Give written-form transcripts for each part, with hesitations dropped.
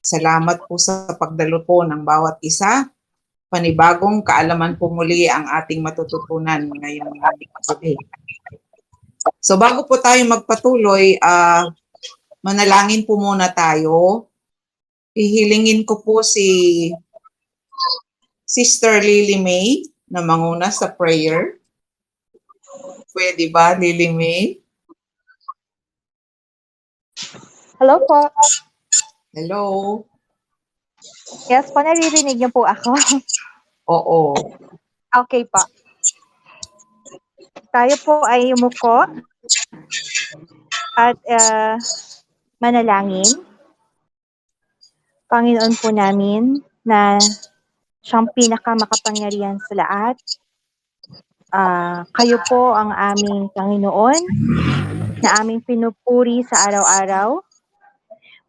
Salamat po sa pagdalo po ng bawat isa. Panibagong kaalaman po muli ang ating matututunan ngayong gabi. So bago po tayo magpatuloy, manalangin po muna tayo. Hihilingin ko po si Sister Lily May na manguna sa prayer. Pwede ba, Lily May? Hello po. Hello? Yes po, naririnig niyo po ako. Oo. Okay po. Tayo po ay umuko at manalangin. Panginoon po namin na siyang pinakamakapangyarihan sa lahat. Kayo po ang aming Panginoon na aming pinupuri sa araw-araw.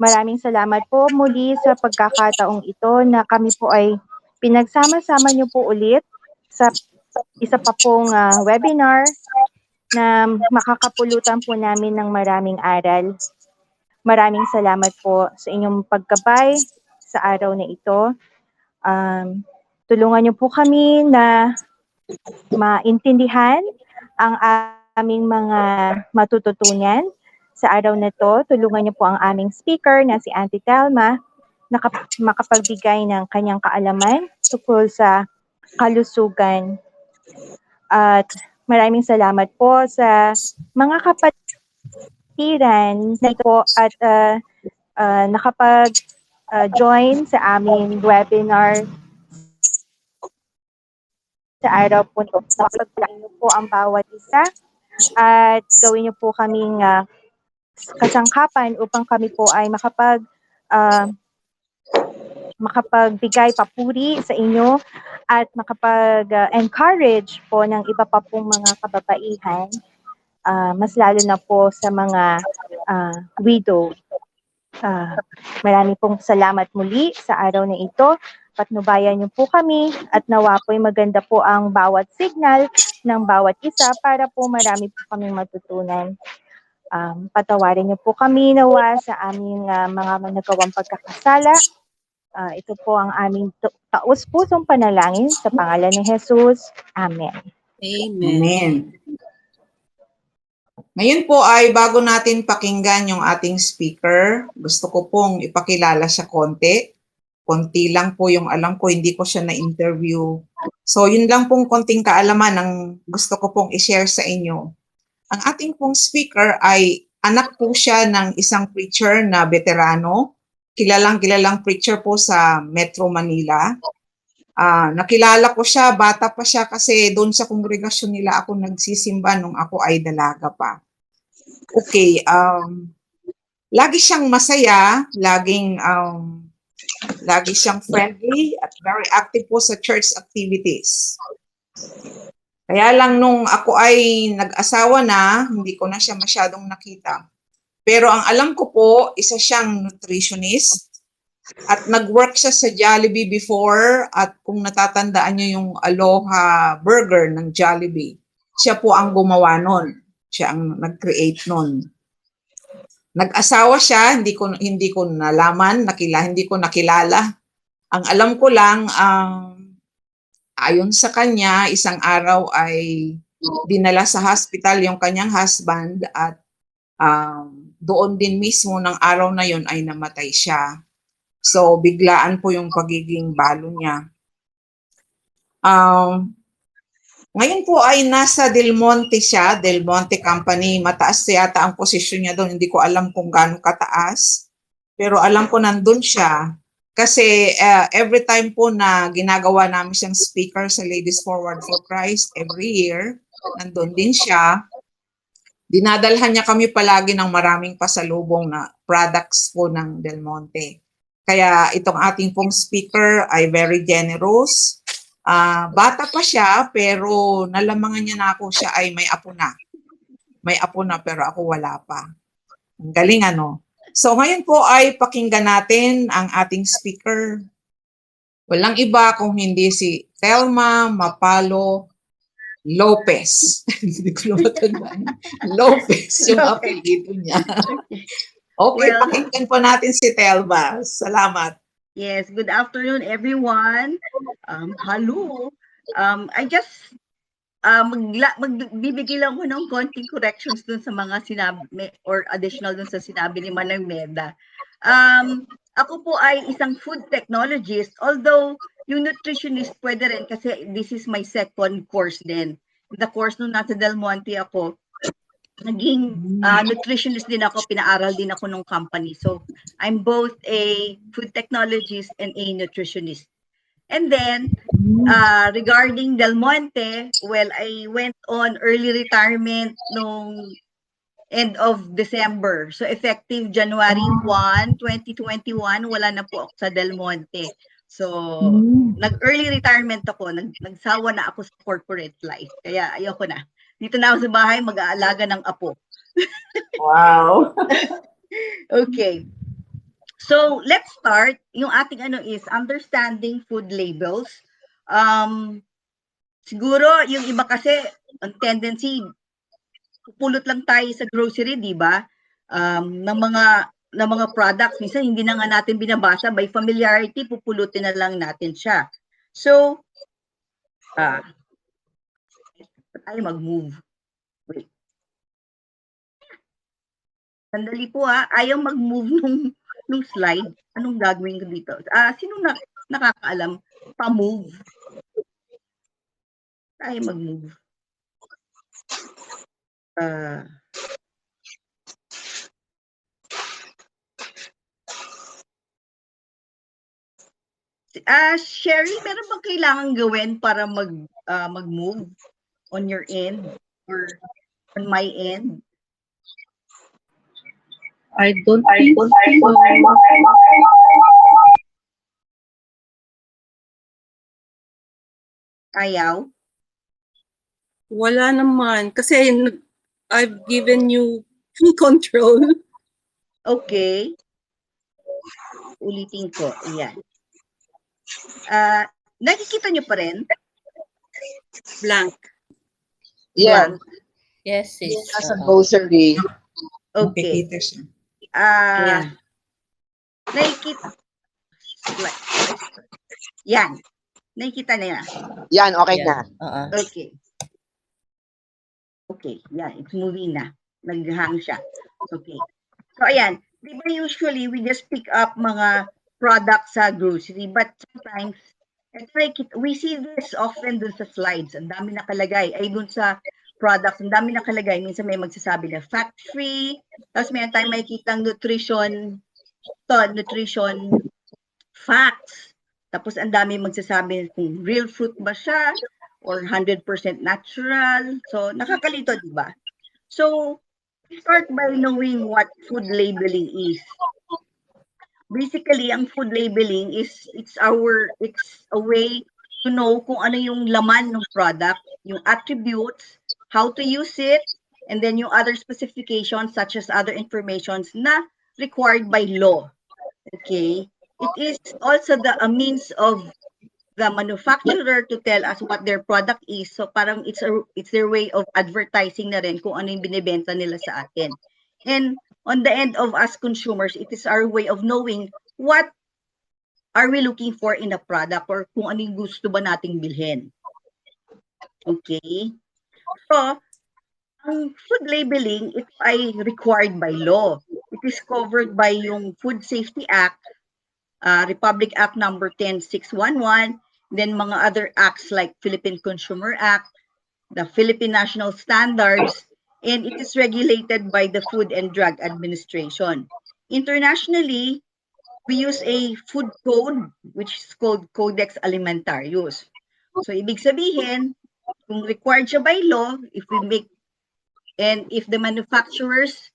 Maraming salamat po muli sa pagkakataong ito na kami po ay pinagsama-sama niyo po ulit sa isa pa pong webinar na makakapulutan po namin ng maraming aral. Maraming salamat po sa inyong paggabay sa araw na ito. Tulungan niyo po kami na maintindihan ang aming mga matututunan sa araw na ito. Tulungan niyo po ang aming speaker na si Auntie Thelma na makapagbigay ng kanyang kaalaman tungkol sa kalusugan. At maraming salamat po sa mga kapatiran na ito at nakapag-join sa aming webinar sa araw po ito. Napagpalain niyo po ang bawat isa at gawin niyo po kaming kasangkapan upang kami po ay makapagbigay papuri sa inyo at makapag-encourage po ng iba pa pong mga kababaihan, mas lalo na po sa mga widow. Marami pong salamat muli sa araw na ito. Patnubayan niyo po kami at nawa po'y maganda po ang bawat signal ng bawat isa para po marami po kaming matutunan. Patawarin niyo po kami nawa sa aming mga nagawang pagkakasala. Ito po ang aming taus-pusong panalangin sa pangalan ni Jesus. Amen. Amen. Ngayon po ay bago natin pakinggan yung ating speaker, gusto ko pong ipakilala siya konti. Konti lang po yung alam ko, hindi ko siya na-interview. So yun lang pong konting kaalaman ang gusto ko pong i-share sa inyo. Ang ating pong speaker ay anak po siya ng isang preacher na veterano. Kilalang preacher po sa Metro Manila. Nakilala ko siya, bata pa siya kasi doon sa kongregasyon nila ako nagsisimba nung ako ay dalaga pa. Okay, lagi siyang masaya, lagi siyang friendly at very active po sa church activities. Kaya lang nung ako ay nag-asawa na, hindi ko na siya masyadong nakita. Pero ang alam ko po, isa siyang nutritionist at nag-work siya sa Jollibee before at kung natatandaan niyo yung Aloha Burger ng Jollibee, siya po ang gumawa nun. Siya ang nag-create nun. Nag-asawa siya, hindi ko nalaman, hindi ko nakilala. Ang alam ko lang, ayon sa kanya, isang araw ay dinala sa hospital yung kanyang husband at doon din mismo ng araw na yon ay namatay siya. So, biglaan po yung pagiging balo niya. Ngayon po ay nasa Del Monte siya, Del Monte Company. Mataas yata ang posisyon niya doon. Hindi ko alam kung gaano kataas. Pero alam ko nandun siya. Kasi every time po na ginagawa namin siyang speaker sa Ladies Forward for Christ every year, nandun din siya. Dinadalhan niya kami palagi ng maraming pasalubong na products po ng Del Monte. Kaya itong ating pong speaker ay very generous. Bata pa siya pero nalamangan niya na ako siya ay may apo na. May apo na pero ako wala pa. Ang galing ano. So ngayon po ay pakinggan natin ang ating speaker. Walang iba kung hindi si Thelma Mapalo-Lopez. Hindi ko na matandaan. Lopez yung apelido niya. Okay, Well, pakinggan po natin si Thelma. Salamat. yes, good afternoon everyone. Hello. I just magbibigay lang ko ng konting corrections dun sa mga sinabi or additional dun sa sinabi ni Manang Meda. Ako po ay isang food technologist, although yung nutritionist pwede rin kasi this is my second course din. The course nung nasa Del Monte ako, naging nutritionist din ako, pinaaral din ako ng company. So, I'm both a food technologist and a nutritionist. And then, regarding Del Monte, well, I went on early retirement nung end of December. So, effective January 1, 2021, wala na po ako sa Del Monte. So, nag-early retirement ako, nagsawa na ako sa corporate life. Kaya ayoko na. Dito na ako sa bahay, mag-aalaga ng apo. Wow. Okay. So, let's start. Yung ating is understanding food labels. Siguro, yung iba kasi, ang tendency, pupulot lang tayo sa grocery, di ba? Ng mga products. Minsan, hindi na nga natin binabasa. By familiarity, pupulutin na lang natin siya. So, tayo mag-move. Wait. Sandali po ayaw mag-move nung slide. Anong gagawin ko dito? Sino nakakaalam? Pa-move. Tayo mag-move. Sherry, meron bang kailangan gawin para mag-move on your end or on my end? I don't think so. Ayaw? Wala naman. Kasi I've given you full control. Okay. Ulitin ko. Ayan. Nakikita nyo pa rin? Blank. Yeah. Blank. Yes, sis. Nasa grocery. Okay. Nakikita siya. Ayan. Nakikita. Yan. Nakikita na yan. Yan, okay na. Okay. Okay. Yan. It's moving na. Nag-hang siya. Okay. So, ayan. Di ba usually, we just pick up mga products sa grocery, but sometimes, we see this often dun sa slides. Ang dami nakalagay. Ay, dun sa products, ang dami nakalagay. Minsan may magsasabi na fat-free. Tapos may time makikita nutrition facts. Tapos ang dami magsasabi kung real fruit ba siya or 100% natural. So, nakakalito, di ba? So, start by knowing what food labeling is. Basically, ang food labeling is it's a way to know kung ano yung laman ng product, yung attributes, how to use it, and then yung other specifications such as other informations na required by law. Okay? It is also a means of the manufacturer to tell us what their product is. So parang it's their way of advertising na rin kung ano yung binibenta nila sa atin. And on the end of us consumers, it is our way of knowing what are we looking for in a product or kung ano yung gusto ba nating bilhin. Okay? So, ang food labeling, ito ay required by law. It is covered by yung Food Safety Act, Republic Act number 10611, then mga other acts like Philippine Consumer Act, the Philippine National Standards, and it is regulated by the Food and Drug Administration. Internationally, we use a food code which is called Codex Alimentarius. So, ibig sabihin, kung required siya by law, if the manufacturers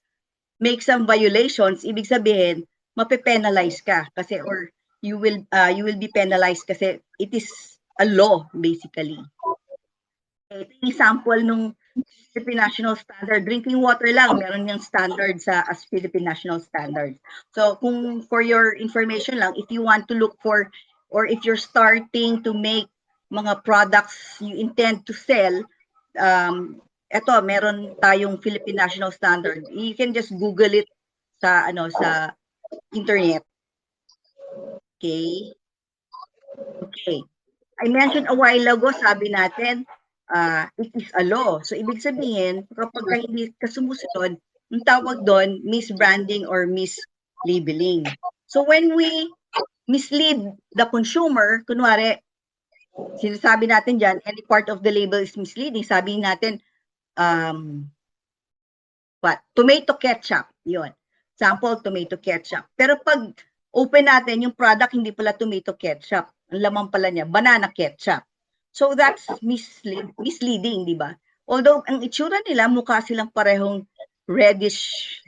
make some violations, ibig sabihin, mape-penalize ka kasi or you will be penalized kasi it is a law basically. Ito yung example nung Philippine National Standard. Drinking water lang, meron yung standard as Philippine National Standard. So kung for your information lang, if you want to look for or if you're starting to make mga products you intend to sell, meron tayong Philippine National Standard. You can just Google it sa internet. Okay? Okay. I mentioned a while ago, sabi natin, it is a law. So, ibig sabihin, kapag hindi ka sumusunod, ang tawag doon, misbranding or mislabeling. So, when we mislead the consumer, kunwari, sinasabi natin dyan, any part of the label is misleading. Sabi natin, tomato ketchup, yun. Sample, tomato ketchup. Pero pag open natin, yung product hindi pala tomato ketchup. Ang laman pala niya, banana ketchup. So that's misleading, di ba? Although ang itsura nila, mukha silang parehong reddish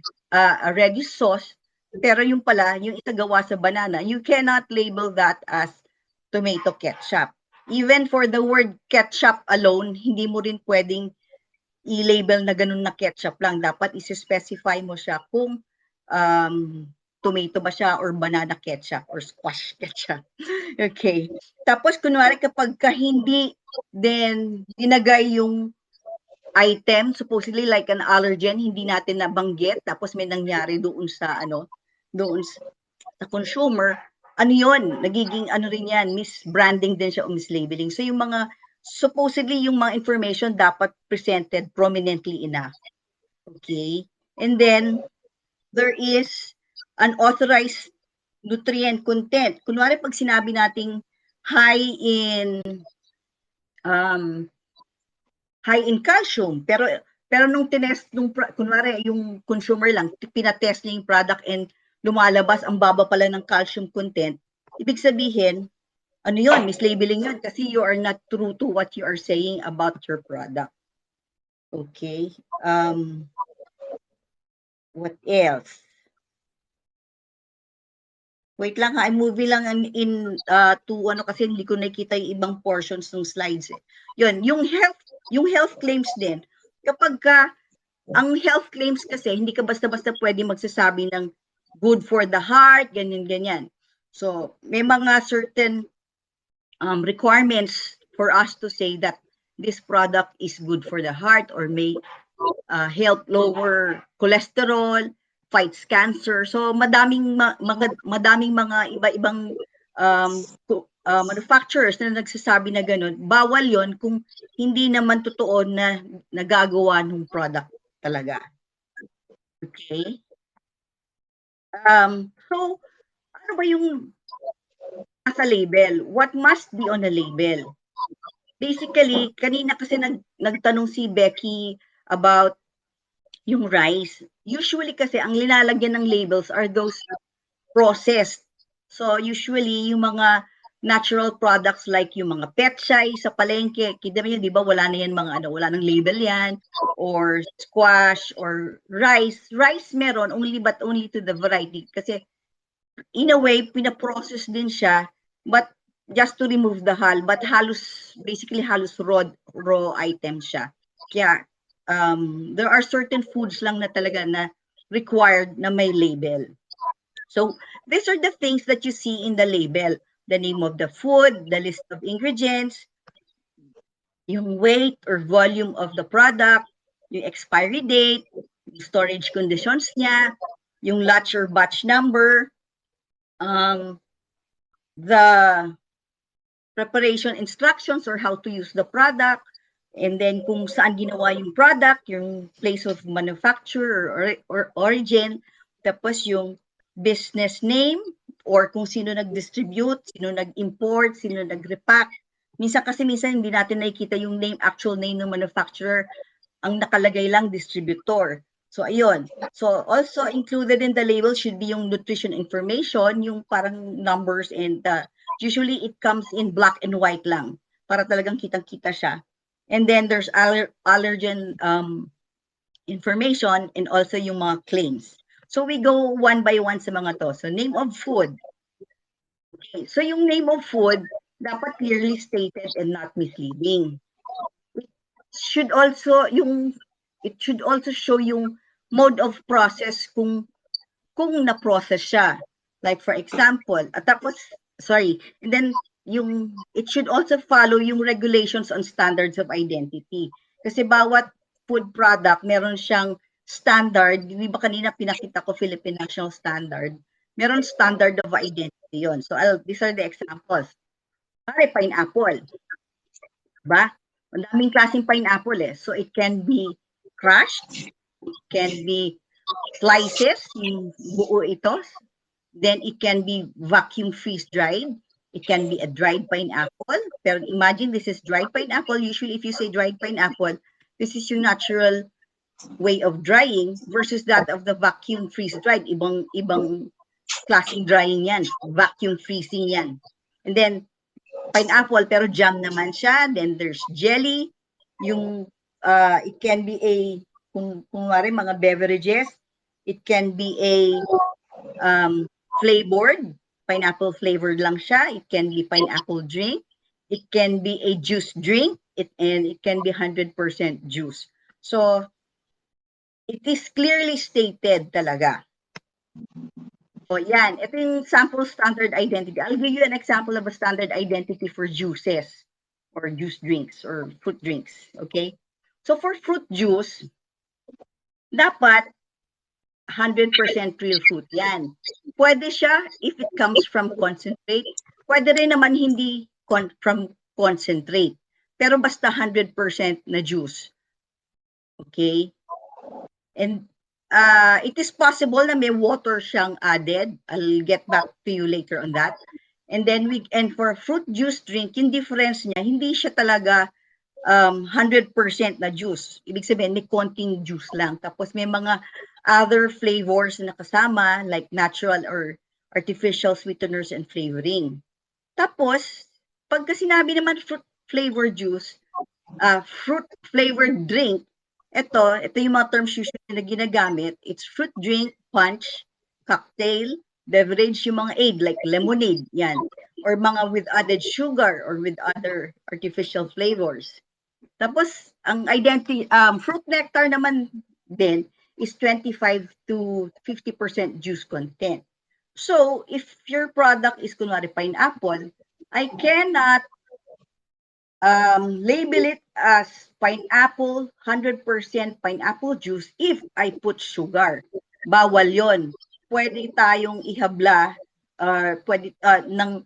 sauce, pero yung pala, yung isa gawa sa banana, you cannot label that as tomato ketchup. Even for the word ketchup alone, hindi mo rin pwedeng i-label na ganun na ketchup lang. Dapat isi-specify mo siya kung tomato ba siya or banana ketchup or squash ketchup. Okay. Tapos kunwari kapag hindi then dinagay yung item, supposedly like an allergen, hindi natin nabanggit, tapos may nangyari doon sa consumer, ano yun, nagiging rin yan, misbranding din siya o mislabeling. So yung mga supposedly yung mga information dapat presented prominently enough. Okay? And then there is unauthorized nutrient content. Kunwari pag sinabi nating high in calcium, pero nung tinest kunwari yung consumer lang pinatest niya yung product and lumalabas ang baba pala ng calcium content, ibig sabihin ano yun, mislabeling yun kasi you are not true to what you are saying about your product. Okay. What else? Wait lang ha, I'm moving lang to kasi hindi ko nakita yung ibang portions ng slides eh. Yun, yung health claims din. Kapag ang health claims kasi hindi ka basta-basta pwede magsasabi ng good for the heart, ganyan. So, may mga certain requirements for us to say that this product is good for the heart or may help lower cholesterol, fights cancer. So madaming mga iba-ibang manufacturers na nagsasabi na ganun. Bawal 'yon kung hindi naman totoo na nagagawa ng product talaga. Okay? So ano ba yung nasa label? What must be on a label? Basically, kanina kasi nagtanong si Becky about yung rice. Usually kasi ang linalagyan ng labels are those processed. So usually yung mga natural products like yung mga petchay sa palengke, kita niyo 'di ba wala na yan wala nang label yan, or squash or rice. Rice meron but only to the variety kasi in a way pina-process din siya but just to remove the hull, but basically halos raw item siya. Kaya there are certain foods lang na talaga na required na may label. So these are the things that you see in the label. The name of the food, the list of ingredients, yung weight or volume of the product, yung expiry date, yung storage conditions niya, yung lot or batch number, the preparation instructions or how to use the product, and then kung saan ginawa yung product, yung place of manufacture or origin, tapos yung business name or kung sino nag-distribute, sino nag-import, sino nag-repack. Minsan hindi natin nakikita yung actual name ng manufacturer, ang nakalagay lang distributor. So ayun. So also included in the label should be yung nutrition information, yung parang numbers, and usually it comes in black and white lang para talagang kitang-kita siya. And then there's allergen information and also yung mga claims. So we go one by one sa mga to. So name of food. Okay. So yung name of food dapat clearly stated and not misleading. It should also show yung mode of process kung na-process siya. Like for example, and then it should also follow yung regulations on standards of identity. Kasi bawat food product meron siyang standard, di ba kanina pinakita ko Philippine National Standard, meron standard of identity yon. So these are the examples. Pare, pineapple. Diba? Ang daming klaseng pineapple eh. So it can be crushed, it can be slices, yung buo ito. Then it can be vacuum freeze-dried. It can be a dried pineapple. Pero imagine this is dried pineapple. Usually if you say dried pineapple, this is your natural way of drying versus that of the vacuum freeze-dried. Ibang klaseng drying yan. Vacuum freezing yan. And then pineapple pero jam naman siya. Then there's jelly. Yung it can be a kung mga beverages, it can be a flavored, pineapple flavored lang siya. It can be pineapple drink. It can be a juice drink. And it can be 100% juice. So, it is clearly stated talaga. So, yan. Ito yung sample standard identity. I'll give you an example of a standard identity for juices or juice drinks or fruit drinks. Okay? So, for fruit juice, dapat 100% real fruit yan. Pwede siya if it comes from concentrate. Pwede rin naman hindi from concentrate. Pero basta 100% na juice. Okay? And it is possible na may water siyang added. I'll get back to you later on that. And then for fruit juice drink, yung difference niya, hindi siya talaga 100% na juice. Ibig sabihin, may konting juice lang. Tapos may mga other flavors na kasama like natural or artificial sweeteners and flavoring. Tapos, pagka sinabi naman fruit flavored juice, fruit flavored drink, ito yung mga terms usually na ginagamit. It's fruit drink, punch, cocktail, beverage, yung mga aid like lemonade, yan. Or mga with added sugar or with other artificial flavors. Tapos, ang fruit nectar naman din is 25 to 50% juice content. So, if your product is kunwari pineapple, I cannot label it as pineapple, 100% pineapple juice if I put sugar. Bawal yon. Pwede tayong ihabla, pwede tayong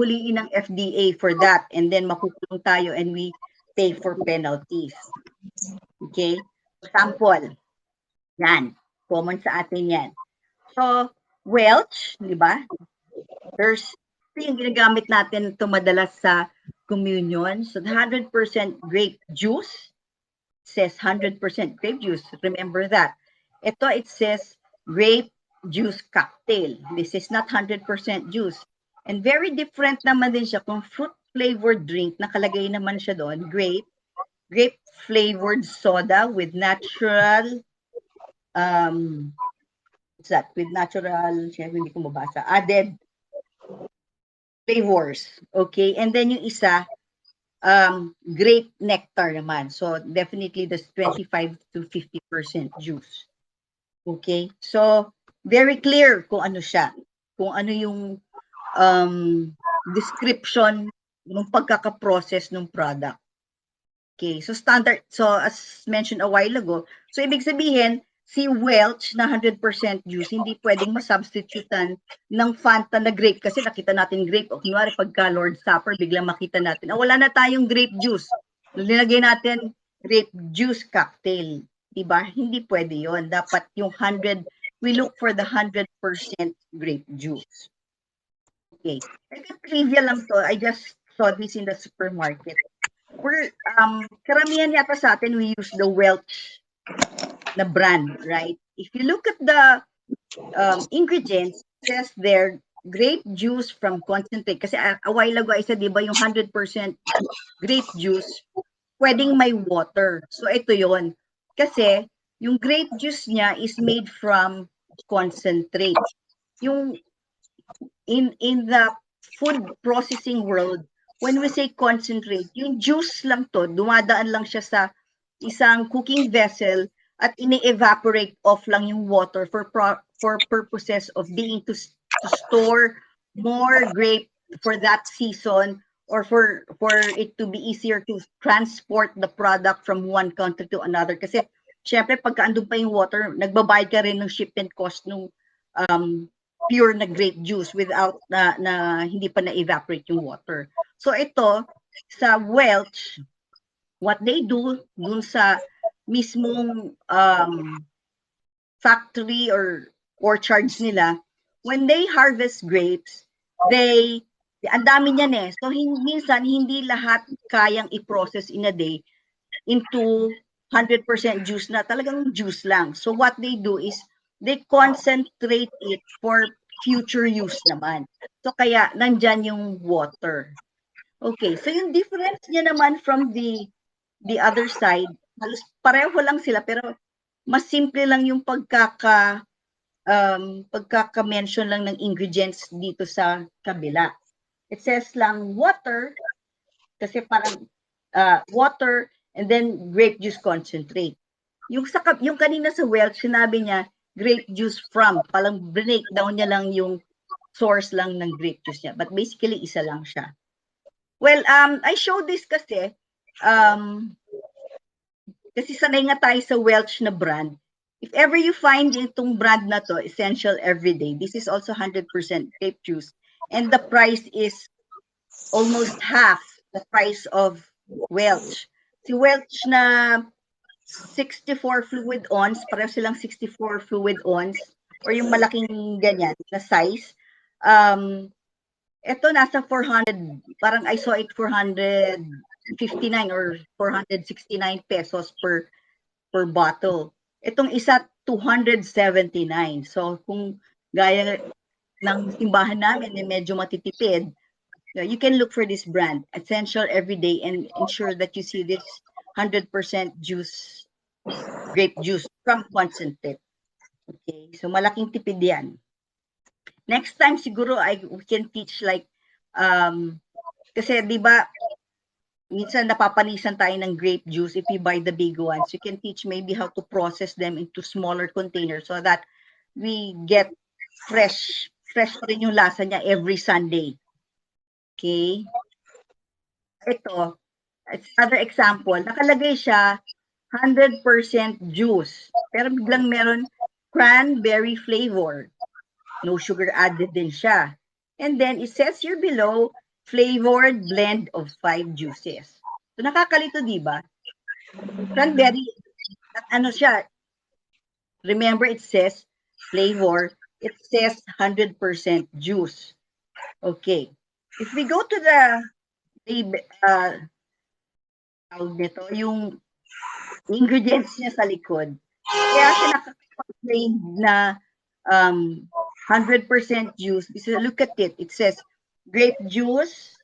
huliin ng FDA for that and then makukulong tayo and we pay for penalties. Okay? Sample. Yan. Common sa atin yan. So, Welch, di ba? There's yung ginagamit natin ito madalas sa communion. So, 100% grape juice says 100% grape juice. Remember that. Ito, it says grape juice cocktail. This is not 100% juice. And very different naman din siya kung fruit flavored drink, nakalagay naman siya doon, grape flavored soda with natural what's that? With natural, hindi ko mabasa, added flavors. Okay? And then yung isa, grape nectar naman. So definitely that's 25 to 50% juice. Okay? So very clear kung ano siya. Kung ano yung description ng pagkakaprocess ng product. Okay, so standard, so as mentioned a while ago, so ibig sabihin, si Welch na 100% juice, hindi pwedeng masubstitutan ng Fanta na grape kasi nakita natin grape. O kunwari pagka Lord Supper, biglang makita natin, wala na tayong grape juice. Nilagay natin grape juice cocktail. Diba? Hindi pwede yon. Dapat yung 100, we look for the 100% grape juice. Okay. Trivia lang to. I just saw this in the supermarket. We're, karamihan yata sa atin, we use the Welch na brand, right? If you look at the ingredients, it says there, grape juice from concentrate. Kasi a while ago, I said, di ba, yung 100% grape juice, pwedeng may water. So, ito yon. Kasi, yung grape juice niya is made from concentrate. Yung in the food processing world, when we say concentrate, yung juice lang to, dumadaan lang siya sa isang cooking vessel at ini-evaporate off lang yung water for purposes of being to store more grape for that season or for it to be easier to transport the product from one country to another. Kasi syempre pagka andun pa yung water, nagbabayad ka rin ng shipment cost ng pure na grape juice without na hindi pa na-evaporate yung water. So ito, sa Welch, what they do dun sa mismong factory or orchards nila, when they harvest grapes, ang dami niyan eh. So minsan hindi lahat kayang i-process in a day into 100% juice na talagang juice lang. So what they do is they concentrate it for future use naman. So kaya nandyan yung water. Okay, so yung difference niya naman from the other side, halos pareho lang sila pero mas simple lang yung pagkaka-mention lang ng ingredients dito sa kabila. It says lang water kasi parang water and then grape juice concentrate. Yung kanina sa Welch, sinabi niya grape juice from, parang breakdown niya lang yung source lang ng grape juice niya. But basically, isa lang siya. Well, I show this kasi sanay nga tayo sa Welch na brand. If ever you find itong brand na to, Essential Everyday, this is also 100% grape juice. And the price is almost half the price of Welch. Si Welch na 64 fluid ounce, pareho silang 64 fluid ounce, or yung malaking ganyan na size. Ito nasa 400, parang I saw it 459 or 469 pesos per bottle. Itong isa 279. So kung gaya ng simbahan namin medyo matitipid, you can look for this brand, Essential Everyday, and ensure that you see this 100% juice, grape juice from concentrate. Okay, so malaking tipid yan. Next time siguro we can teach like, kasi di ba minsan napapanisan tayo ng grape juice if you buy the big ones. You can teach maybe how to process them into smaller containers so that we get fresh pa rin yung lasa niya every Sunday. Okay? Ito, it's another example. Nakalagay siya 100% juice. Pero biglang meron cranberry flavor. No sugar added din siya. And then it says here below, flavored blend of 5 juices. So nakakalito, di ba? Cranberry, ano siya? Remember, it says flavor. It says 100% juice. Okay. If we go to the yung ingredients niya sa likod, kaya siya nakaka-explain na 100% juice. Look at it. It says grape juice,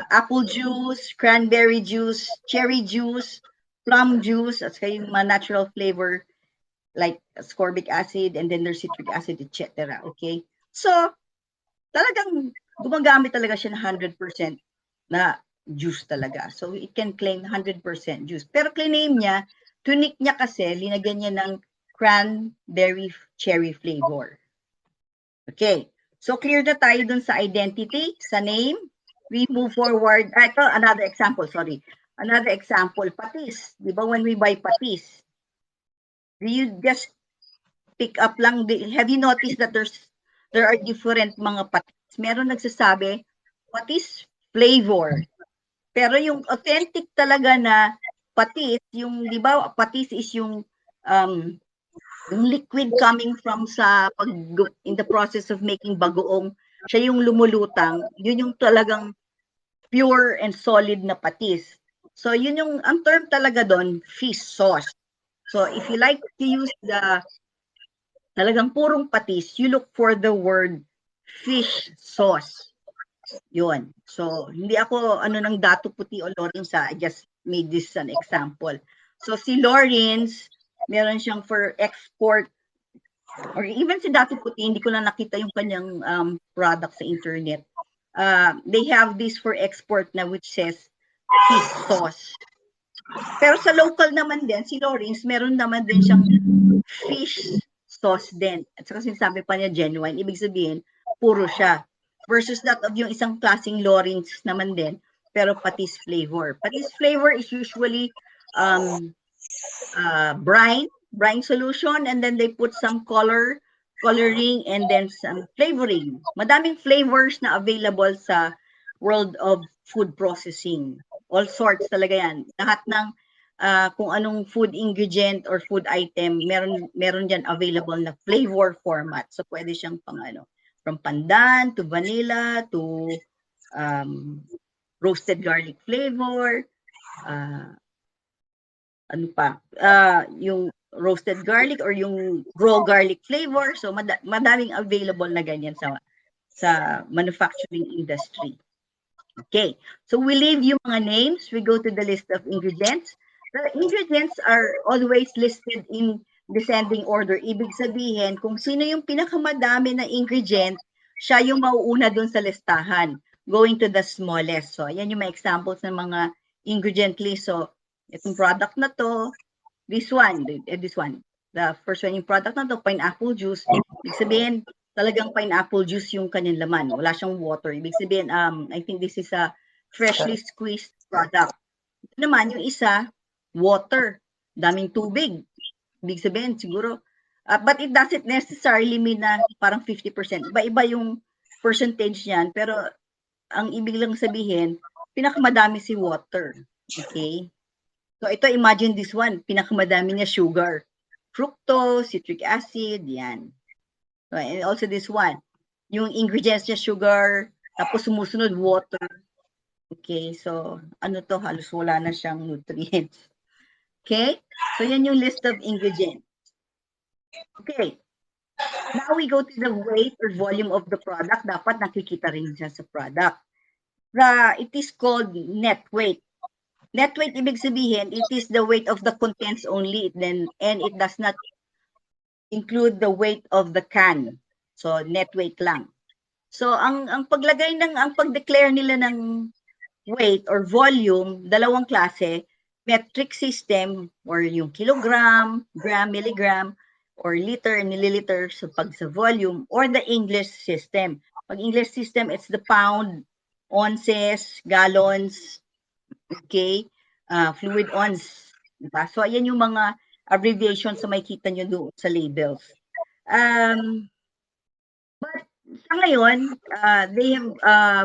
apple juice, cranberry juice, cherry juice, plum juice, at saka yung mga natural flavor like ascorbic acid, and then there's citric acid, etc. Okay? So, talagang gumagamit talaga siya ng 100% na juice talaga. So, it can claim 100% juice. Pero claim niya, tunic niya kasi, linagyan niya ng cranberry cherry flavor. Okay. So, clear na tayo dun sa identity, sa name. We move forward. Ito, another example, sorry. Another example, patis. Di ba when we buy patis, do you just pick up lang, have you noticed that there are different mga patis? Meron nagsasabi, patis flavor. Pero yung authentic talaga na patis, yung, di ba, patis is yung liquid coming from in the process of making bagoong, siya yung lumulutang, yun yung talagang pure and solid na patis. So yun yung, ang term talaga doon, fish sauce. So if you like to use the talagang purong patis, you look for the word fish sauce. Yun. So hindi ako ng Dato Puti o Lawrence, I just made this an example. So si Lawrence, meron siyang for export, or even si Dato Puti, hindi ko na nakita yung kanyang product sa internet. They have this for export na which says fish sauce. Pero sa local naman din, si Lawrence, meron naman din siyang fish sauce din. At saka sinasabi pa niya genuine, ibig sabihin, puro siya. Versus that of yung isang klaseng Lawrence naman din, pero patis flavor. Patis flavor is usually brine solution, and then they put some coloring, and then some flavoring. Madaming flavors na available sa world of food processing. All sorts talaga yan. Lahat ng kung anong food ingredient or food item, meron diyan available na flavor format. So pwede siyang from pandan to vanilla to roasted garlic flavor, yung roasted garlic or yung raw garlic flavor. So madaming available na ganyan sa manufacturing industry. Okay, so we leave yung mga names. We go to the list of ingredients. The ingredients are always listed in descending order. Ibig sabihin, kung sino yung pinakamadami na ingredient, siya yung mauuna dun sa listahan, going to the smallest. So, yan yung mga examples ng mga ingredient list. So, itong product na to, this one. The first one yung product na to, pineapple juice. Ibig sabihin, talagang pineapple juice yung kanyang laman. Wala siyang water. Ibig sabihin, I think this is a freshly squeezed product. Ito naman, yung isa, water. Daming tubig. Ibig sabihin, siguro, but it doesn't necessarily mean na parang 50%. Iba-iba yung percentage niyan, pero ang ibig lang sabihin, pinakamadami si water. Okay? So, ito, imagine this one, pinakamadami niya sugar. Fructose, citric acid, yan. So, and also this one, yung ingredients niya, sugar, tapos sumusunod, water. Okay, so ano to, halos wala na siyang nutrients. Okay, so yan yung list of ingredients. Okay, now we go to the weight or volume of the product. Dapat nakikita rin siya sa product. It is called net weight. Net weight, ibig sabihin, it is the weight of the contents only, and it does not include the weight of the can. So, net weight lang. So, ang pag-declare nila ng weight or volume, dalawang klase, metric system or yung kilogram, gram, milligram, or liter, milliliter so pag sa volume, or the English system. Pag English system, it's the pound, ounces, gallons, okay, fluid ounce. Diba? So, ayan yung mga abbreviations sa makikita nyo doon sa labels. But sa ngayon,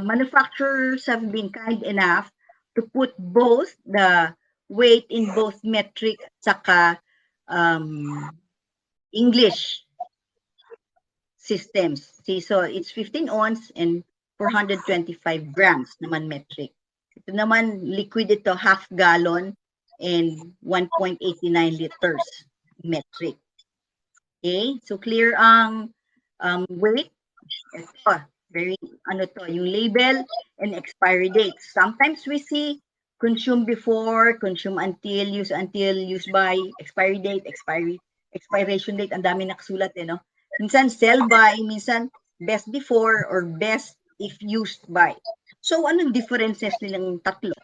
manufacturers have been kind enough to put both the weight in both metric at saka English systems. See, so it's 15 ounce and 425 grams naman metric. Ito naman liquid ito, half gallon and 1.89 liters metric. Okay, so clear ang weight. Ito, very yung label and expiry date. Sometimes we see consume before, consume until, use by, expiry date, expiration date, ang dami nakasulat no? Minsan sell by, minsan best before or best if used by. So anong differences nilang tatlo?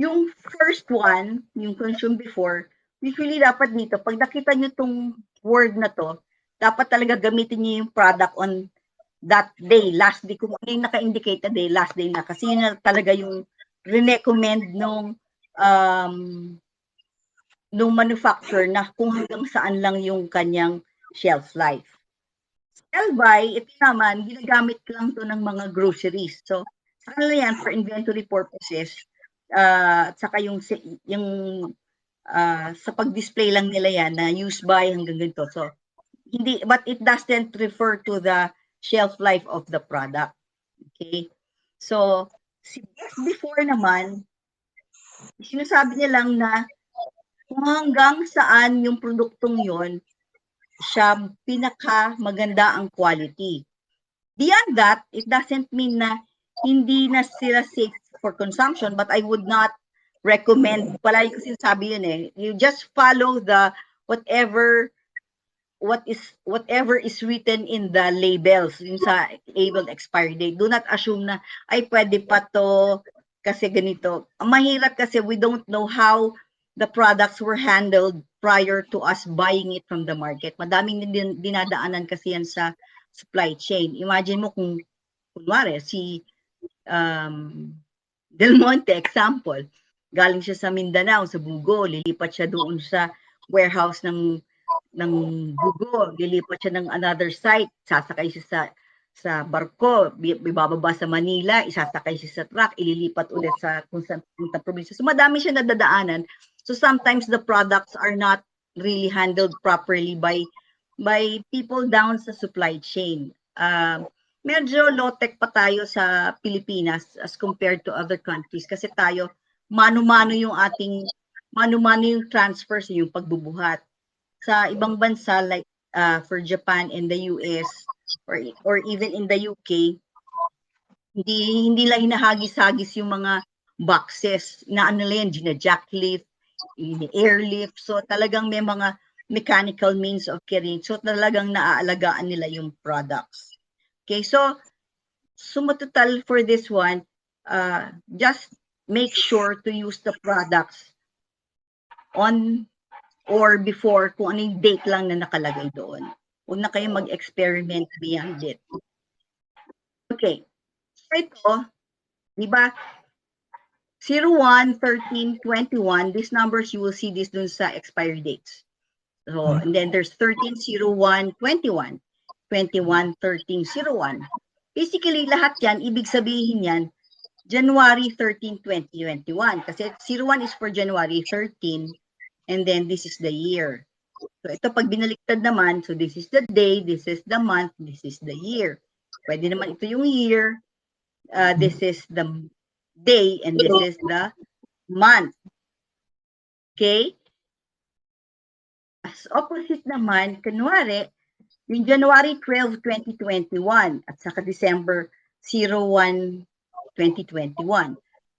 Yung first one, yung consume before, usually dapat dito, pag nakita nyo tong word na to, dapat talaga gamitin niyo yung product on that day, last day. Kung ano yung naka-indicate na day, last day na. Kasi yun na talaga yung recommend nung manufacturer na kung hanggang saan lang yung kanyang shelf life. Sell by, ito naman, ginagamit lang to ng mga groceries. So, sa kanila yan, for inventory purposes, at saka yung sa pag-display lang nila yan na use by hanggang ganito. So, but it doesn't refer to the shelf life of the product. Okay? So, before naman, sinasabi niya lang na kung hanggang saan yung produktong yon siya pinaka maganda ang quality. Beyond that, it doesn't mean na hindi na sila safe for consumption, but I would not recommend, palagi ko sinasabi yun you just follow the whatever is written in the labels, yung sa label expiry date. Do not assume na, ay pwede pa to kasi ganito. Ang mahirap kasi we don't know how the products were handled prior to us buying it from the market. Madaming dinadaanan kasi yan sa supply chain. Imagine mo kung, kunwari, si Del Monte, example, galing siya sa Mindanao, sa Bugo, lilipat siya doon sa warehouse ng Bugo, lilipat siya ng another site, sasakay siya sa barko, ibababa sa Manila, isasakay siya sa truck, ililipat ulit sa kung saan probinsya. So madami siya nadadaanan. So sometimes the products are not really handled properly by people down sa supply chain. Medyo low-tech pa tayo sa Pilipinas as compared to other countries kasi tayo mano-mano yung transfers, yung pagbubuhat. Sa ibang bansa like for Japan and the US or even in the UK, hindi lang hinahagis-hagis yung mga boxes na lang, gina-jacklift, airlift. So talagang may mga mechanical means of carrying. So talagang naaalagaan nila yung products. Okay, so sumatotal for this one, just make sure to use the products on or before kung ano yung date lang na nakalagay doon. Huwag na kayo mag-experiment beyond it. Okay. So ito, di ba? 01, 13, 21, these numbers, you will see this dun sa expiry dates. So, and then there's 13, 01, 21, 21, 13, 01. Basically, lahat yan, ibig sabihin yan, January 13, 2021. Kasi 01 is for January 13, and then this is the year. So ito pag binaliktad naman, so this is the day, this is the month, this is the year. Pwede naman ito yung year, this is the day, and this is the month. Okay? As opposite naman, kunwari, yung January 12, 2021 at saka December 01, 2021.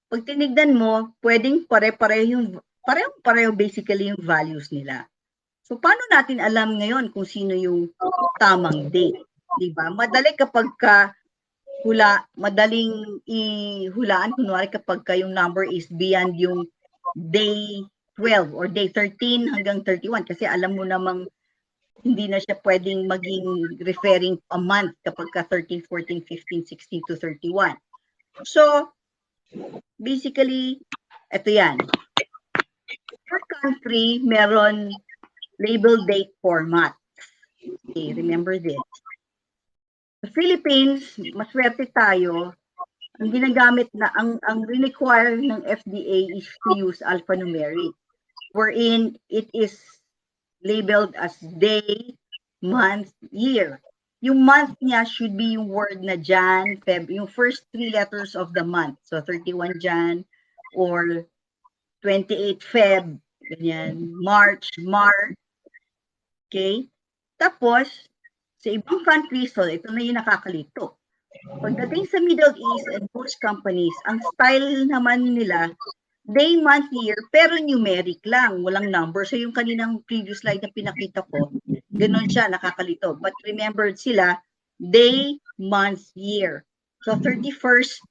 Pag tinignan mo, pwedeng pareho basically yung values nila. So, paano natin alam ngayon kung sino yung tamang date? Diba? Madali kapag madaling ihulaan, kunwari kapag yung number is beyond yung day 12 or day 13 hanggang 31 kasi alam mo namang hindi na siya pwedeng maging referring a month kapag ka 13, 14, 15, 16 to 31. So, basically, ito yan. Per country, meron label date format. Okay, remember this. Sa Philippines, maswerte tayo. Ang ginagamit na, ang require ng FDA is to use alphanumeric, wherein it is labeled as day, month, year. Yung month niya should be yung word na Jan, Feb, yung first 3 letters of the month. So 31 Jan or 28 Feb, ganyan, March. Okay? Tapos, sa ibang countries, so ito na yung nakakalito. Pagdating sa Middle East and most companies, ang style naman nila, day, month, year, pero numeric lang, walang number. So yung kaninang previous slide na pinakita ko, ganun siya, nakakalito. But remember sila, day, month, year. So 31st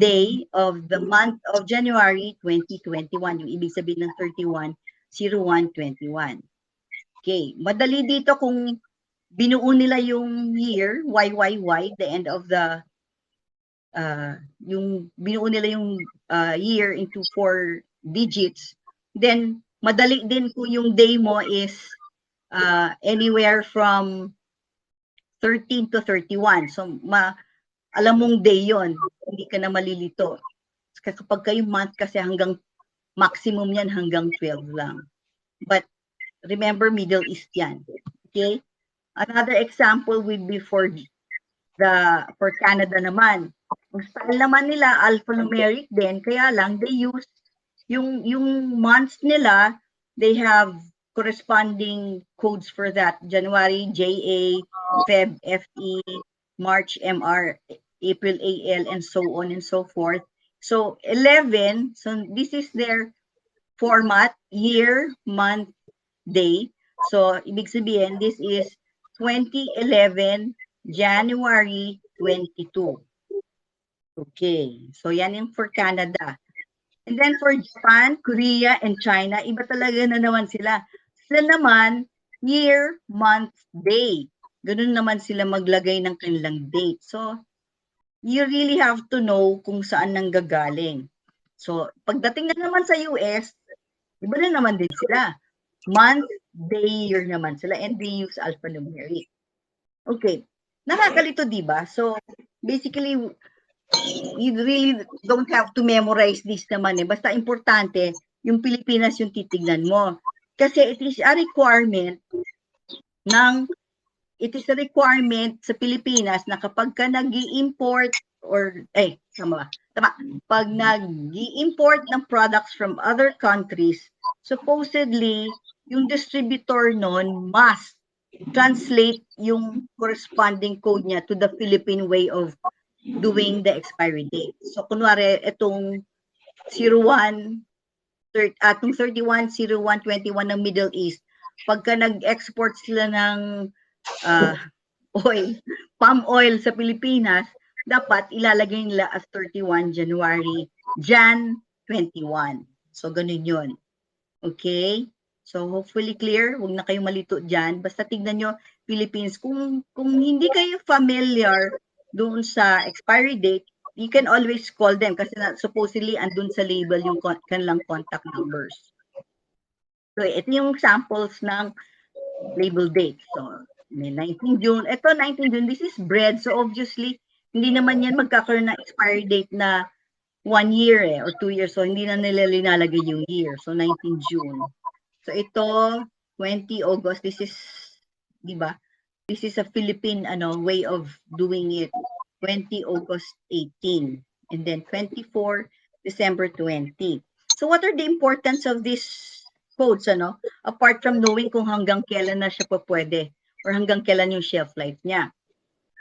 day of the month of January 2021, yung ibig sabihin ng 31, 0121. Okay, madali dito kung binuo nila yung year, YYY, the end of the, yung binuo nila yung year into 4 digits, then madali din kung yung day mo is anywhere from 13 to 31. So, alam mong day yon, hindi ka na malilito. Kapag kayong month kasi hanggang maximum yan hanggang 12 lang. But remember, Middle East yan. Okay? Another example would be for Canada naman. Ang style naman nila, alphanumeric din, kaya lang they use yung months nila, they have corresponding codes for that. January, JA, Feb, FE, March, MR, April, AL, and so on and so forth. So 11, so this is their format, year, month, day. So ibig sabihin, this is 2011, January 22. Okay, so yan yung for Canada. And then for Japan, Korea, and China, iba talaga na naman sila. Sila naman, year, month, day. Ganun naman sila maglagay ng kanilang date. So, you really have to know kung saan nanggagaling. So, pagdating na naman sa US, iba na naman din sila. Month, day, year naman sila, and they use alphanumeric. Okay. Nakakalito, di ba? So, basically, you really don't have to memorize this naman eh. Basta importante, yung Pilipinas yung titignan mo. Kasi it is a requirement sa Pilipinas na kapag ka nag-i-import or, tama. Pag nag-i-import ng products from other countries, supposedly, yung distributor nun must translate yung corresponding code niya to the Philippine way of doing the expiry date. So, kunwari, itong 01, atong 31/01/21 ng Middle East, pagka nag-export sila ng palm oil sa Pilipinas, dapat ilalagay nila as 31 January, Jan 21. So, ganun yun. Okay? So, hopefully clear. Huwag na kayong malito dyan. Basta tignan nyo, Philippines, kung hindi kayo familiar doon sa expiry date, you can always call them kasi supposedly andun sa label yung kanilang contact numbers. So, ito yung samples ng label date. So, may 19 June. Ito, 19 June. This is bread. So, obviously, hindi naman yan magkakaroon ng expiry date na 1 year or 2 years. So, hindi na nila linalagay yung year. So, 19 June. So, ito, 20 August. This is, di ba? This is a Philippine way of doing it. 20 August 18. And then 24 December 20. So, what are the importance of these codes, apart from knowing kung hanggang kailan na siya pwede or hanggang kailan yung shelf life niya?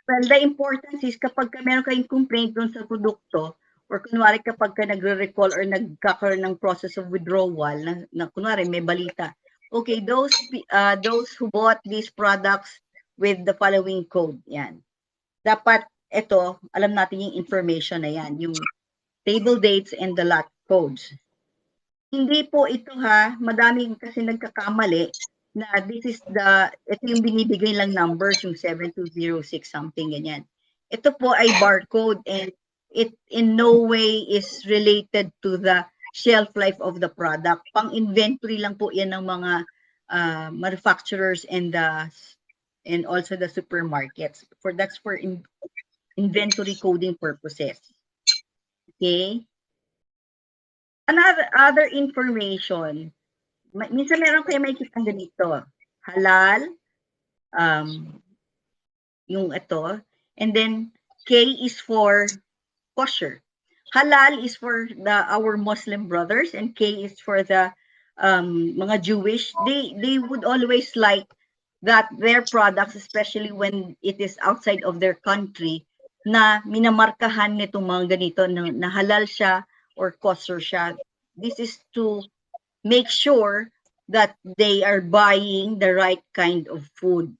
Well, the importance is kapag meron kayong complaint dun sa produkto, or kunwari kapag ka nagre-recall or nagkakaroon ng process of withdrawal, na kunwari may balita, okay, those who bought these products with the following code, yan. Dapat ito, alam natin yung information na yan, yung table dates and the lot codes. Hindi po ito madaming kasi nagkakamali na ito yung binibigay lang numbers, yung 7206 something ganyan. Ito po ay barcode and it in no way is related to the shelf life of the product. Pang-inventory lang po yan ng mga manufacturers and also the supermarkets. That's for inventory coding purposes. Okay? Other information, minsan meron kayo makikita ganito, halal, yung ito, and then K is for kosher. Halal is for our Muslim brothers, and K is for the mga Jewish. They would always like that their products, especially when it is outside of their country, na minamarkahan nitong mga ganito na halal siya or kosher siya. This is to make sure that they are buying the right kind of food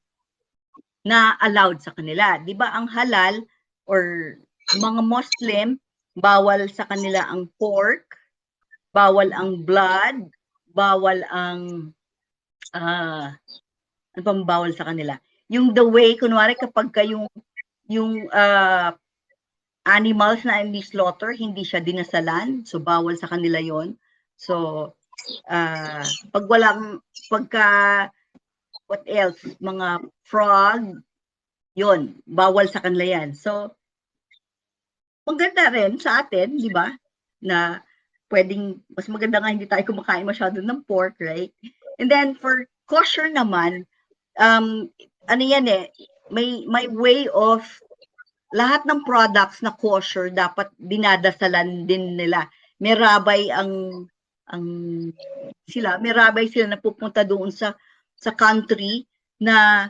na allowed sa kanila. Di ba ang halal or mga Muslim, bawal sa kanila ang pork, bawal ang blood, bawal ang ano pang bawal sa kanila? Yung the way, kunwari kapag yung animals na hindi slaughter, hindi siya dinasalan, so bawal sa kanila yon. So, what else? Mga frog, yon, bawal sa kanila yan. So, maganda rin sa atin, di ba? Na mas maganda nga hindi tayo kumakain masyado ng pork, right? And then for kosher naman, may way of lahat ng products na kosher dapat dinadasalan din nila. May rabay sila na pupunta doon sa country na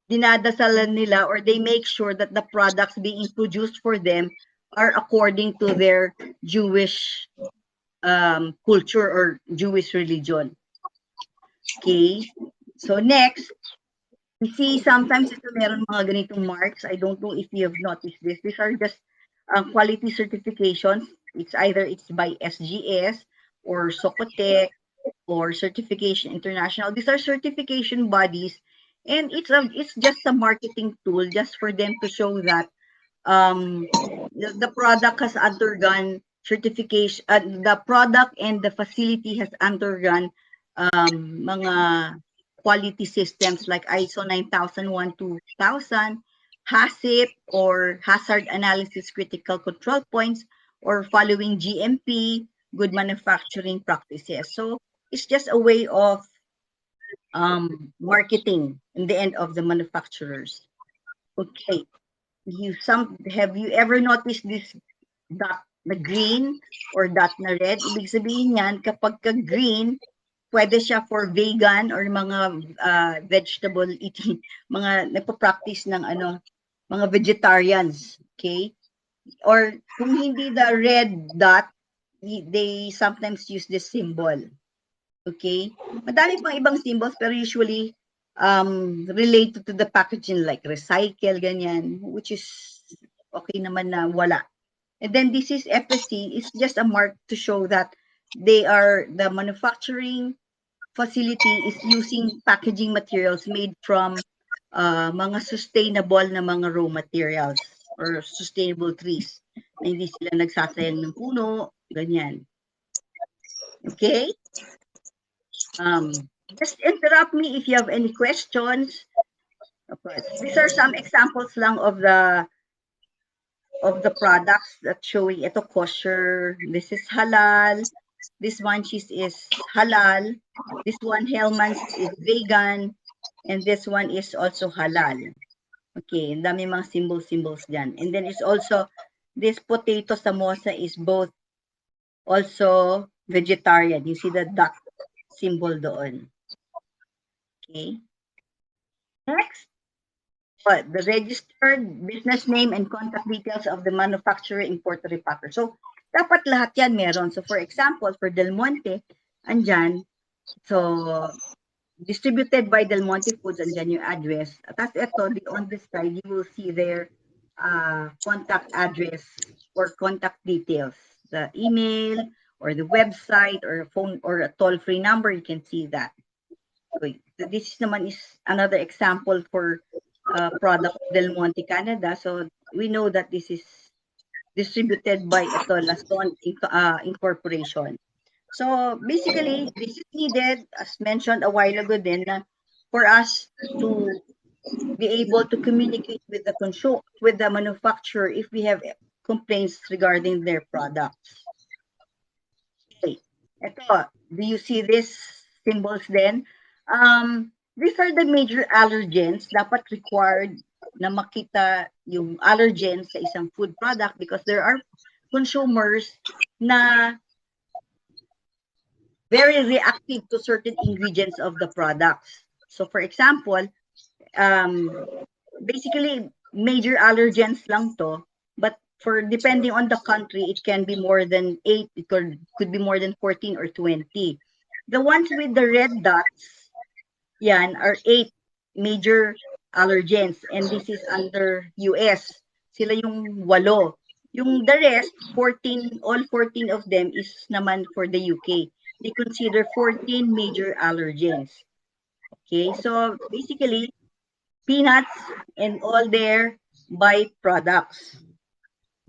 dinadasalan nila, or they make sure that the products being produced for them are according to their Jewish culture or Jewish religion. Okay? So next, we see sometimes ito meron mga ganitong marks. I don't know if you have noticed this. These are just quality certifications. It's either it's by SGS or Socotec or Certification International. These are certification bodies, and it's just a marketing tool just for them to show that the product has undergone certification. The product and the facility has undergone mga quality systems like ISO 9001 2000, HACCP or Hazard Analysis Critical Control Points, or following GMP, good manufacturing practices. So it's just a way of marketing in the end of the manufacturers. Okay, have you ever noticed this dot na green or dot na red? Ibig sabihin yan, kapag ka green, pwede siya for vegan or mga vegetable eating, mga nagpa-practice ng mga vegetarians, okay? Or kung hindi the red dot, they sometimes use this symbol. Okay? Madami pang ibang symbols pero usually related to the packaging like recycle, ganyan, which is okay naman na wala. And then this is FSC, it's just a mark to show that the manufacturing facility is using packaging materials made from mga sustainable na mga raw materials or sustainable trees. Na hindi sila nagsasayang ng puno, ganyan. Okay? Just interrupt me if you have any questions. These are some examples lang of the products that showing ito kosher. This is halal. This one cheese is halal. This one Hellmann's is vegan. And this one is also halal. Okay, ang dami mga symbols dyan. And then it's also, this potato samosa is both also vegetarian. You see the duck symbol doon. Okay. Next, the registered business name and contact details of the manufacturer, importer, repacker. So, dapat lahat yan meron. So, for example, for Del Monte, andyan. So, distributed by Del Monte Foods, andyan yung address. At ito, on this side, you will see their contact address or contact details. The email or the website or a phone or a toll-free number, you can see that. So this naman is another example for product Del Monte Canada. So we know that this is distributed by Lason Incorporation. So basically, this is needed, as mentioned a while ago din, for us to be able to communicate with the manufacturer if we have complaints regarding their products. Okay. Ito, do you see these symbols then? These are the major allergens dapat required na makita yung allergens sa isang food product because there are consumers na very reactive to certain ingredients of the products. So for example, basically major allergens lang to, but for depending on the country, it can be more than 8, it could be more than 14 or 20. The ones with the red dots, yan, are 8 major allergens, and this is under US. Sila yung 8. Yung the rest, 14, all 14 of them is naman for the UK. They consider 14 major allergens. Okay, so basically, peanuts and all their byproducts.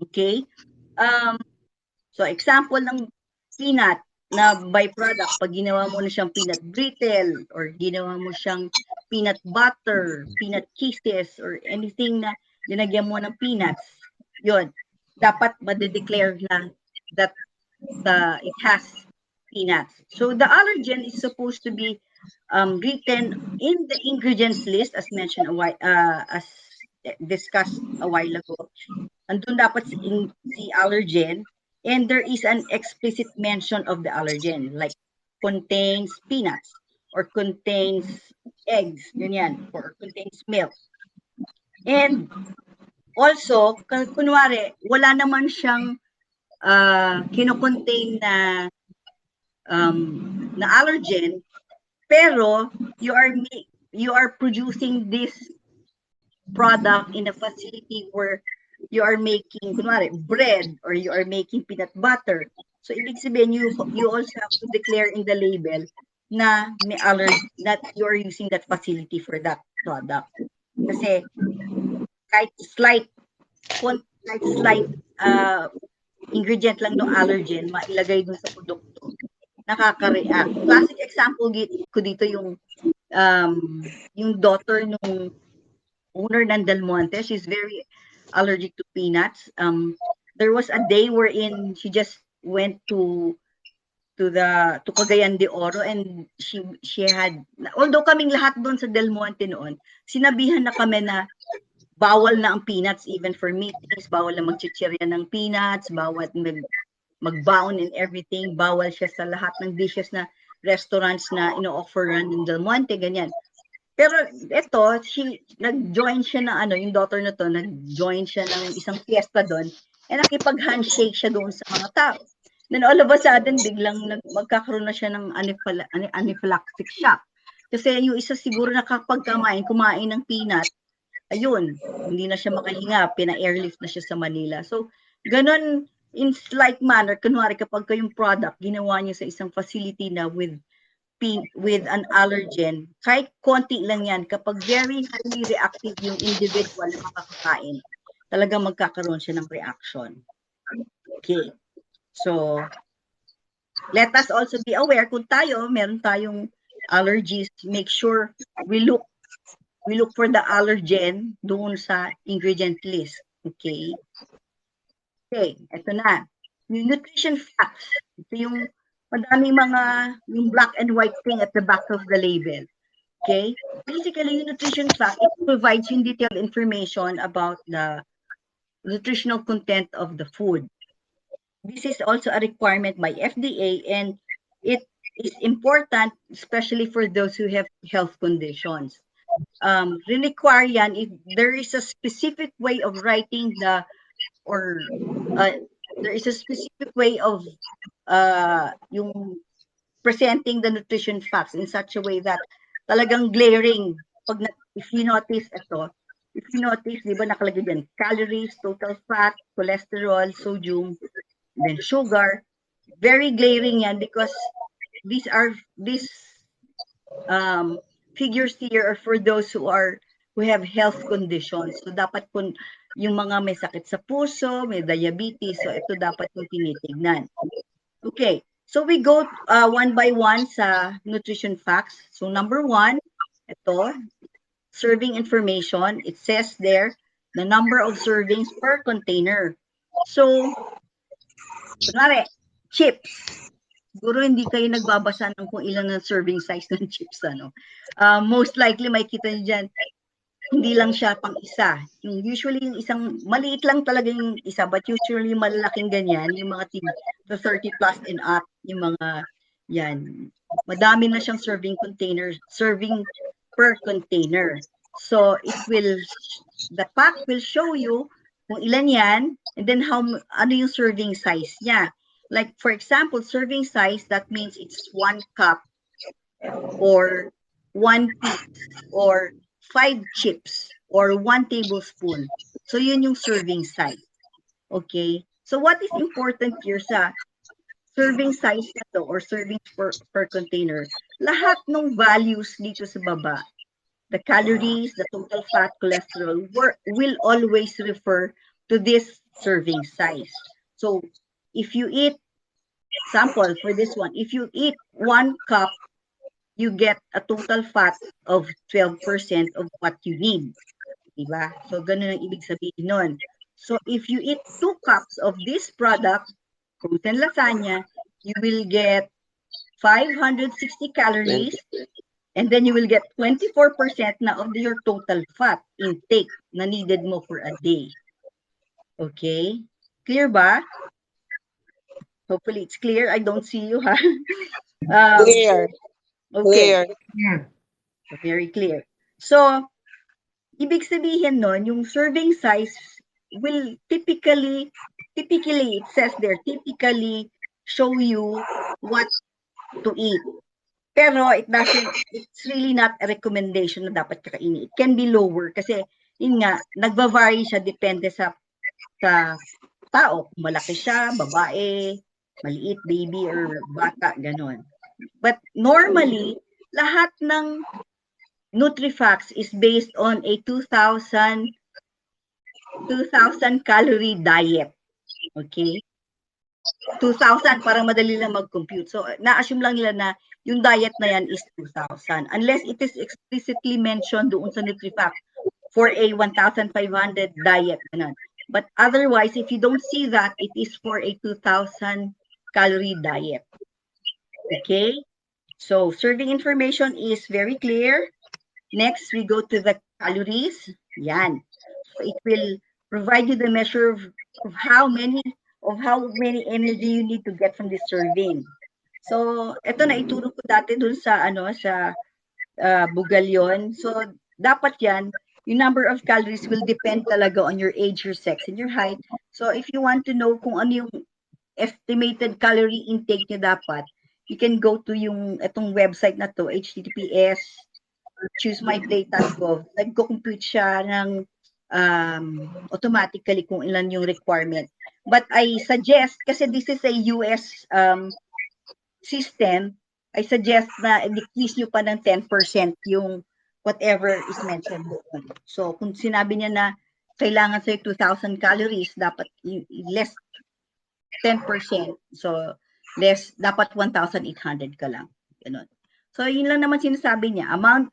Okay? So example ng peanut na byproduct, pag ginawa mo na siyang peanut brittle or ginawa mo siyang peanut butter, peanut kisses, or anything na dinagyan mo ng peanuts, yun, dapat ma-declare na that it has peanuts. So the allergen is supposed to be written in the ingredients list as mentioned as discussed a while ago. Andun dapat si allergen, and there is an explicit mention of the allergen, like contains peanuts or contains eggs, ganyan, or contains milk. And also, kunwari, wala naman siyang kino-contain na allergen, pero you are producing this product in a facility where you are making, kunwari, bread or you are making peanut butter. So, ibig sabihin, you also have to declare in the label na may allergy, that you are using that facility for that product. Kasi kahit slight ingredient lang ng allergen, mailagay dun sa produkto, nakaka-react. Classic example ko dito yung daughter nung owner ng Del Monte. She's very allergic to peanuts. There was a day wherein she just went to Cagayan de Oro, and she had, although kaming lahat doon sa Del Monte noon, sinabihan na kami na bawal na ang peanuts even for meetings, bawal na magchichirya ng peanuts, bawal magbaon and everything, bawal siya sa lahat ng dishes na restaurants na ino-offeran ng Del Monte, ganyan. Pero ito, nag-join siya na yung daughter na to, nag-join siya ng isang fiesta doon, and nakipag-handshake siya doon sa mga tao. Then all of a sudden, biglang magkakaroon na siya ng anaphylactic shock. Kasi yung isa siguro na kapag kumain ng peanut, ayun, hindi na siya makahinga, pina-airlift na siya sa Manila. So, ganon, in slight manner, kunwari kapag yung product, ginawa niyo sa isang facility na with an allergen, kahit konti lang yan, kapag very highly reactive yung individual na makakakain, talagang magkakaroon siya ng reaction. Okay. So, let us also be aware kung meron tayong allergies, make sure we look for the allergen doon sa ingredient list. Okay? Okay, ito na. Yung nutrition facts. Ito yung madaming yung black and white thing at the back of the label. Okay? Basically, yung nutrition fact, it provides you detailed information about the nutritional content of the food. This is also a requirement by FDA, and it is important, especially for those who have health conditions. Require yan if there is a specific way of writing there is a specific way of yung presenting the nutrition facts in such a way that talagang glaring. If you notice, di ba nakalagay yan, calories, total fat, cholesterol, sodium, then sugar, very glaring yan because these figures here are for those who have health conditions. So dapat kung yung mga may sakit sa puso, may diabetes, so ito dapat yung tinitignan. Okay, so we go one by one sa nutrition facts. So number 1, ito, serving information. It says there the number of servings per container. So, kunwari, chips. Siguro hindi kayo nagbabasa ng kung ilan ang serving size ng chips. Most likely, makikita nyo dyan, hindi lang siya pang isa. Usually, yung isang, maliit lang talaga yung isa, but usually, malalaking ganyan, yung mga the 30 plus and up, yung mga, yan. Madami na siyang serving per container. So, the pack will show you kung ilan yan, and then ano yung serving size niya. Like, for example, serving size, that means it's 1 cup or 1 piece or 5 chips or 1 tablespoon. So, yun yung serving size. Okay? So, what is important here sa serving size nito or serving per container? Lahat ng values dito sa baba, the calories, the total fat, cholesterol, will always refer to this serving size. So, if you eat, example for this one, if you eat 1 cup, you get a total fat of 12% of what you need. Diba? So, ganun ang ibig sabihin nun. So, if you eat 2 cups of this product, frozen lasagna, you will get 560 calories, and then you will get 24% na of your total fat intake na needed mo for a day. Okay? Clear ba? Hopefully it's clear. I don't see you, ha? Clear. Okay. Yeah. So, very clear. So, ibig sabihin nun, yung serving size will typically, it says there, typically show you what to eat. Pero it's really not a recommendation na dapat kakainin. It can be lower kasi, yun nga, nagva-vary siya depende sa sa tao. Kung malaki siya, babae, maliit, baby, or bata, ganon. But normally, lahat ng NutriFacts is based on a 2,000 calorie diet. Okay? 2,000 para madali lang mag-compute. So, na-assume lang nila na yung diet na yan is 2,000. Unless it is explicitly mentioned doon sa NutriFact for a 1,500 diet. Ganun. But otherwise, if you don't see that, it is for a 2,000 calorie diet. Okay? So, serving information is very clear. Next, we go to the calories. Yan. So, it will provide you the measure of how many energy you need to get from this serving. So, ito na ituro ko dati dun sa bugal yon. So, dapat yan, yung number of calories will depend talaga on your age, your sex, and your height. So, if you want to know kung ano yung estimated calorie intake nyo dapat, you can go to yung itong website na to, https choosemyplate.gov. Nagko-compute siya ng automatically kung ilan yung requirement. But I suggest, kasi this is a US system, I suggest na decrease nyo pa ng 10% yung whatever is mentioned doon. So, kung sinabi niya na kailangan sa'yo 2,000 calories, dapat less 10%. So, less, dapat 1,800 ka lang. Ganun. So, yun lang naman sinasabi niya. Amount,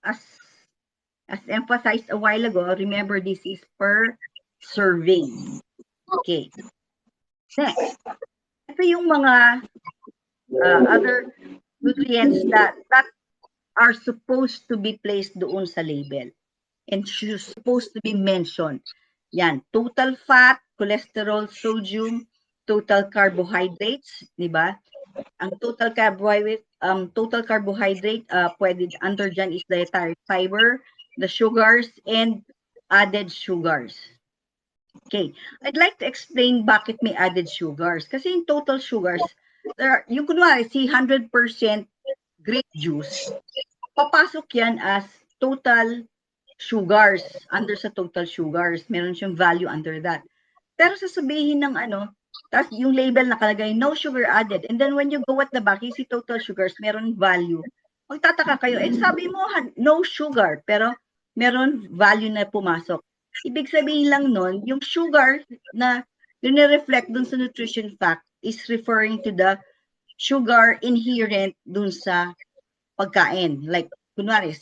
as emphasized a while ago, remember this is per serving. Okay. Next. Ito yung mga other nutrients that are supposed to be placed doon sa label and supposed to be mentioned. Yan, total fat, cholesterol, sodium, total carbohydrates, di ba? Ang total carbohydrate, pwede under dyan is dietary fiber, the sugars, and added sugars. Okay, I'd like to explain bakit may added sugars. Kasi in total sugars, yung kunwari, si 100% grape juice, papasok yan as total sugars, under sa total sugars. Meron siyang value under that. Pero sasabihin ng tapos yung label nakalagay, no sugar added. And then when you go at the back, you see total sugars, meron value. Magtataka kayo, sabi mo, no sugar, pero meron value na pumasok. Ibig sabihin lang nun, yung sugar na reflect dun sa nutrition fact is referring to the sugar inherent dun sa pagkain. Like, kunwari,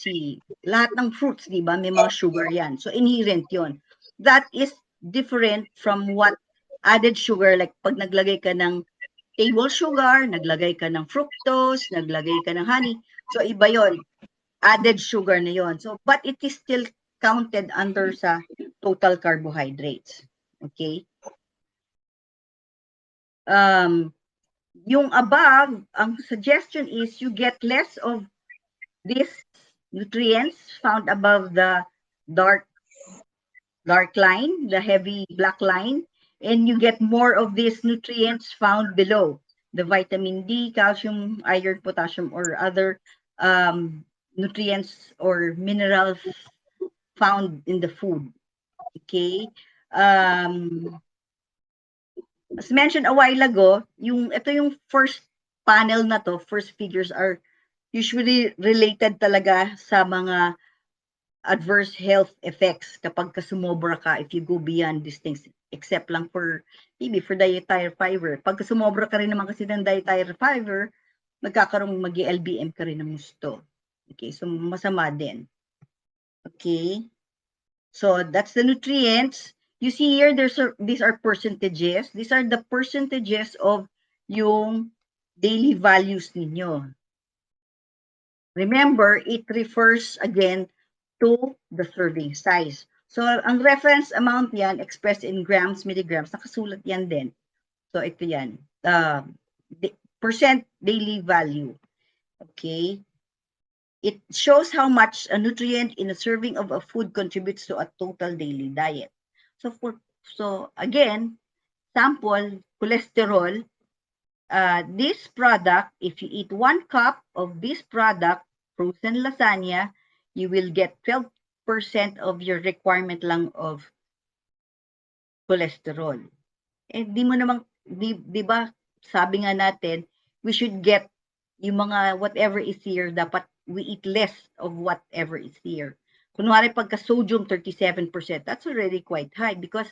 lahat ng fruits, di ba, may mga sugar yan. So, inherent yon. That is different from what added sugar, like pag naglagay ka ng table sugar, naglagay ka ng fructose, naglagay ka ng honey. So, iba yon. Added sugar na yon. So, but it is still counted under sa total carbohydrates. Okay? Yung above, ang suggestion is you get less of these nutrients found above the dark line, the heavy black line, and you get more of these nutrients found below, the vitamin D, calcium, iron, potassium, or other nutrients or minerals found in the food. Okay? As mentioned a while ago, ito yung first panel na to, first figures are usually related talaga sa mga adverse health effects kapag sumobra ka if you go beyond these things, except lang for maybe for dietary fiber. Pag sumobra ka rin naman kasi ng dietary fiber, magkakaroon mag-LBM ka rin ng gusto. Okay, so masama din. Okay, so that's the nutrients. You see here, these are percentages. These are the percentages of yung daily values ninyo. Remember, it refers again to the serving size. So, ang reference amount yan, expressed in grams, milligrams, nakasulat yan din. So, ito yan. Percent daily value. Okay? It shows how much a nutrient in a serving of a food contributes to a total daily diet. So again, sample, cholesterol, this product, if you eat 1 cup of this product, frozen lasagna, you will get 12% of your requirement lang of cholesterol. Di mo namang, di ba, sabi nga natin, we should get yung mga whatever is here, dapat we eat less of whatever is here. Kunwari pagka sodium 37%, that's already quite high because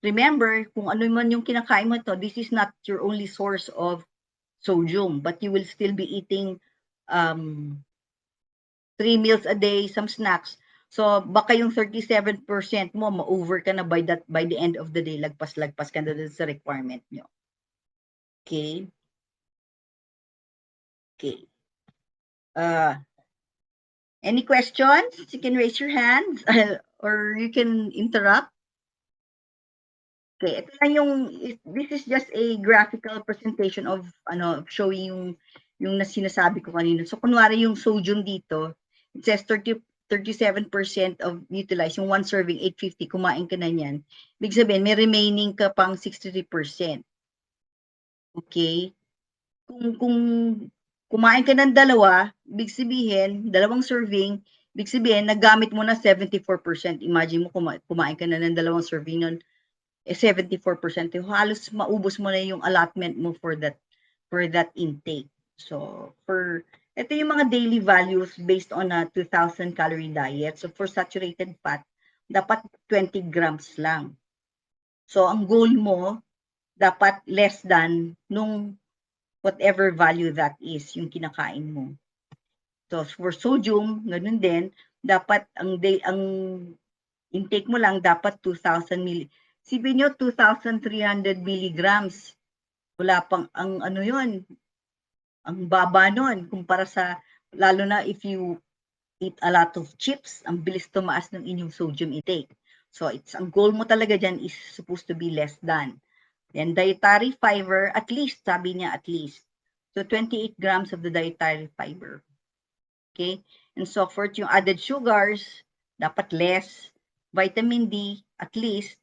remember, kung ano man yung kinakain mo to, this is not your only source of sodium, but you will still be eating 3 meals a day, some snacks. So baka yung 37% mo ma-over ka na by the end of the day, lagpas ka na sa requirement nyo. Okay. Okay. Any questions? You can raise your hand or you can interrupt. Okay, ito lang this is just a graphical presentation of showing yung sinasabi ko kanina. So kunwari yung sodium dito, it says 37% of utilized, yung one serving 850, kumain ka na niyan. Ibig sabihin, may remaining ka pang 63%. Okay? Kung kumain ka ng dalawa, ibig sabihin, dalawang serving, ibig sabihin, nagamit mo na 74%. Imagine mo, kumain ka na ng dalawang serving nun, 74%. Halos maubos mo na yung allotment mo for that intake. So, ito yung mga daily values based on a 2,000 calorie diet. So, for saturated fat, dapat 20 grams lang. So, ang goal mo, dapat less than nung whatever value that is, yung kinakain mo. So, for sodium, ganun din, dapat ang intake mo lang, dapat 2,000 ml. Sipin nyo, 2,300 milligrams. Wala pang, yun, ang baba nun, kumpara sa, lalo na if you eat a lot of chips, ang bilis tumaas ng inyong sodium intake. So, ang goal mo talaga dyan is supposed to be less than. Then, dietary fiber, at least, sabi niya at least. So, 28 grams of the dietary fiber. Okay? And so forth, yung added sugars, dapat less. Vitamin D, at least.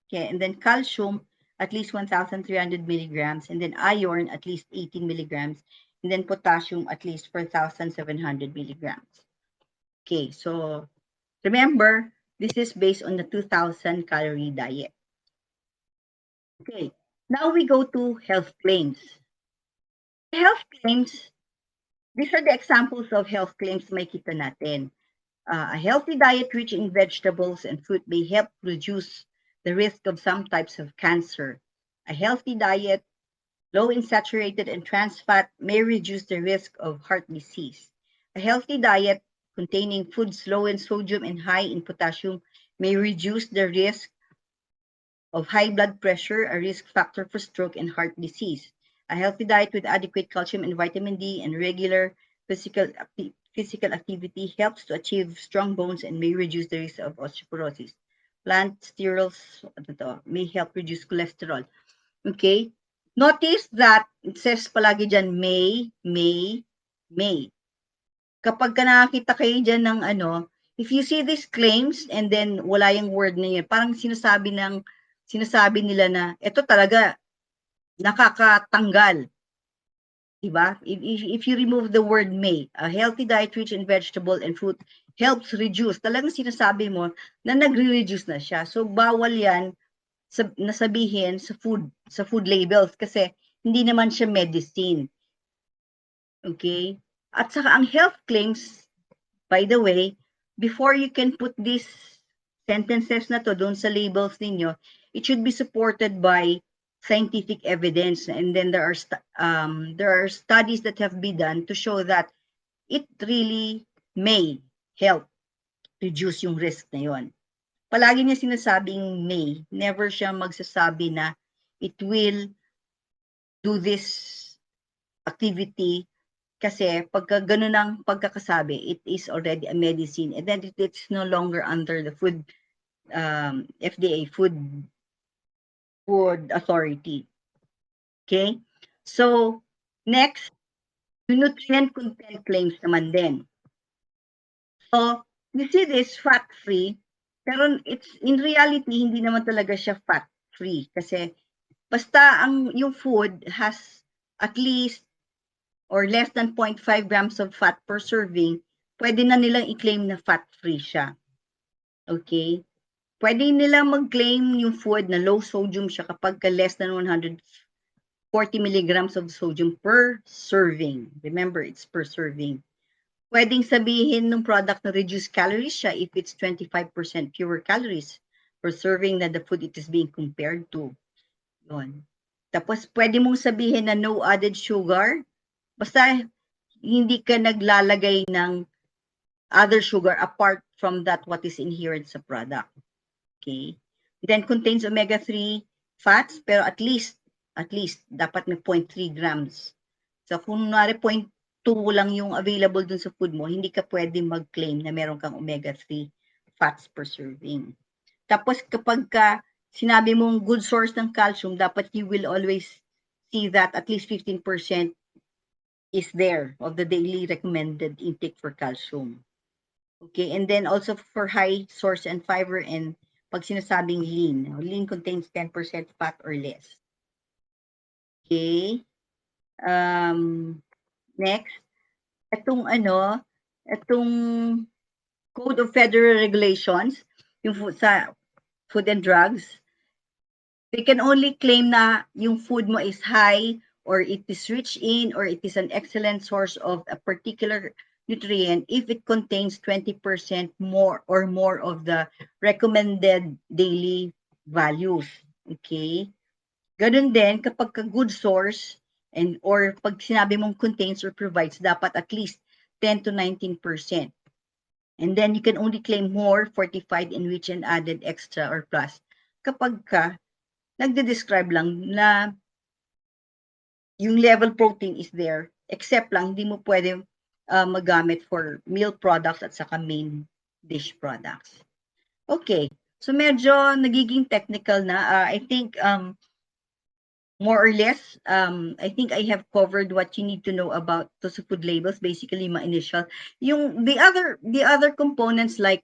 Okay, and then calcium, at least 1,300 milligrams. And then iron, at least 18 milligrams. And then potassium, at least 4,700 milligrams. Okay, so remember, this is based on the 2,000 calorie diet. Okay, now we go to health claims. Health claims, these are the examples of health claims makita natin. A healthy diet rich in vegetables and fruit may help reduce the risk of some types of cancer. A healthy diet low in saturated and trans fat may reduce the risk of heart disease. A healthy diet containing foods low in sodium and high in potassium may reduce the risk of high blood pressure, a risk factor for stroke and heart disease. A healthy diet with adequate calcium and vitamin D and regular physical activity helps to achieve strong bones and may reduce the risk of osteoporosis. Plant sterols may help reduce cholesterol. Okay? Notice that it says palagi dyan may. Kapag nakakita kayo dyan ng if you see these claims and then wala yung word na yun, parang sinasabi nila na ito talaga nakakatanggal. Diba? If you remove the word may, a healthy diet rich in vegetable and fruit helps reduce. Talagang sinasabi mo na nagre-reduce na siya. So bawal yan nasabihin sa food labels kasi hindi naman siya medicine. Okay? At saka ang health claims, by the way, before you can put these sentences na to doon sa labels ninyo, it should be supported by scientific evidence, and then there are studies that have been done to show that it really may help reduce yung risk na yon. Palagi niya sinasabing may, never siya magsasabi na it will do this activity kasi pagka ganun ang pagkakasabi, it is already a medicine and then it's no longer under the food FDA food authority. Okay? So, next, yung nutrient content claims naman din. So, you see this fat-free, pero it's in reality, hindi naman talaga siya fat-free kasi basta yung food has at least or less than 0.5 grams of fat per serving, pwede na nilang i-claim na fat-free siya. Okay? pwede nila mag-claim yung food na low sodium siya kapag less than 140 milligrams of sodium per serving. Remember, it's per serving. Pwedeng sabihin ng product na reduced calories siya if it's 25% fewer calories per serving na the food it is being compared to. Yun. Tapos, pwede mong sabihin na no added sugar. Basta, hindi ka naglalagay ng other sugar apart from that what is inherent sa product. Okay? Then contains omega-3 fats, pero at least dapat may 0.3 grams. So kung nari 0.2 lang yung available dun sa food mo, hindi ka pwede mag-claim na meron kang omega-3 fats per serving. Tapos kapag ka sinabi mong good source ng calcium, dapat you will always see that at least 15% is there of the daily recommended intake for calcium. Okay, and then also for high source and fiber, and pag sinasabing lean contains 10% fat or less. Okay. Next, itong Code of Federal Regulations, yung sa Food and Drugs, they can only claim na yung food mo is high or it is rich in or it is an excellent source of a particular nutrient if it contains 20% more or more of the recommended daily values. Okay? Ganun din, kapag ka good source and or pag sinabi mong contains or provides, dapat at least 10 to 19%. And then you can only claim more, fortified, enriched, and added extra or plus kapag ka nagde-describe lang na yung level protein is there, except lang hindi mo pwede magamit for meal products at saka main dish products. Okay, so medyo nagiging technical na. I think more or less, I think I have covered what you need to know about those food labels, basically my initial. Yung the other components like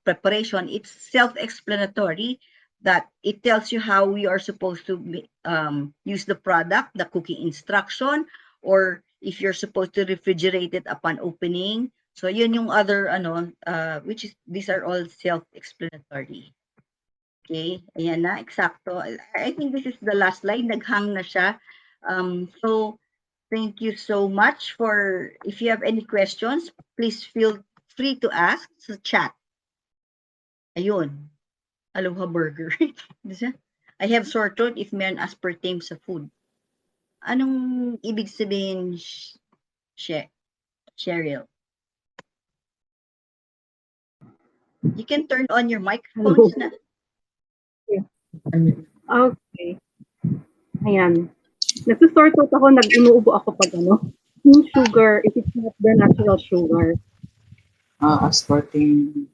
preparation, it's self-explanatory that it tells you how you are supposed to use the product, the cooking instruction, or if you're supposed to refrigerate it upon opening. So yun yung other which is these are all self-explanatory. Okay, ayan na, eksakto. I think this is the last slide. Naghang na siya. So thank you so much for, if you have any questions, please feel free to ask sa chat. Ayun. Aloha burger. I have sore throat if meron aspartame sa food. Anong ibig sabihin, Cheryl? You can turn on your microphones na. Okay. Ayan. Nagsusort out ako, nag-inuubo ako pag yung sugar, if it's not the natural sugar. Aspartame.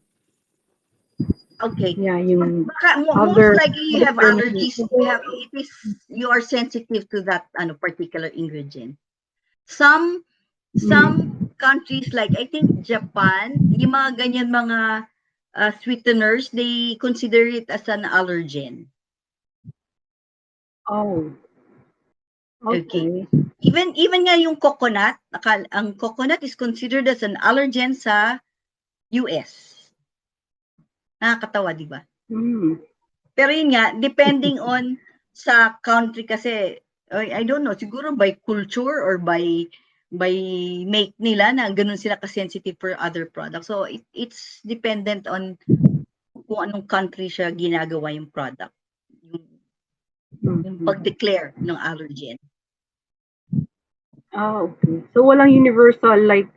Okay. Yeah, yung most likely you have allergies. You are sensitive to that particular ingredient. Some countries, like I think Japan, yung mga ganyan mga sweeteners, they consider it as an allergen. Oh. Okay. Even nga yung coconut, ang coconut is considered as an allergen sa US. Nakakatawa, di ba? Pero yun nga, depending on sa country kasi, I don't know, siguro by culture or by make nila na ganun sila ka-sensitive for other products. So it's dependent on kung anong country siya ginagawa yung product. Yung pag-declare ng allergen. Okay. So walang universal, like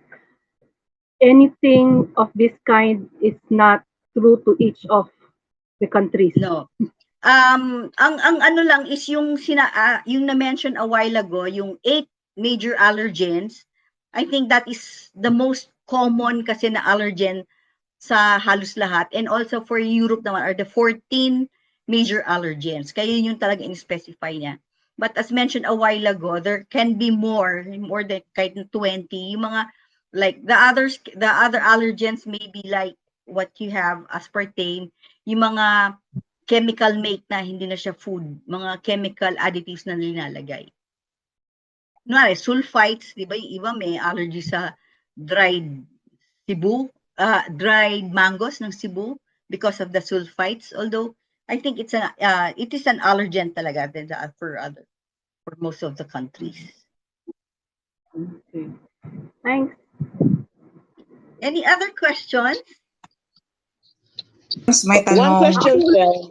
anything of this kind is not true to each of the countries. No. Ang lang is yung na-mention a while ago, yung 8 major allergens. I think that is the most common kasi na allergen sa halos lahat. And also for Europe naman are the 14 major allergens. Kaya yun yung talaga in-specify niya. But as mentioned a while ago, there can be more than kahit 20. Yung mga like the other allergens may be like what you have, aspartame, yung mga chemical make na hindi na siya food, mga chemical additives na nilalagay. Kunwari, sulfites, di ba yung iba may allergy sa dried Cebu, dried mangoes ng Cebu. because of the sulfites, although I think it is an allergen talaga for most of the countries. Okay. Thanks. Any other questions? May One tanong. question, Thelma.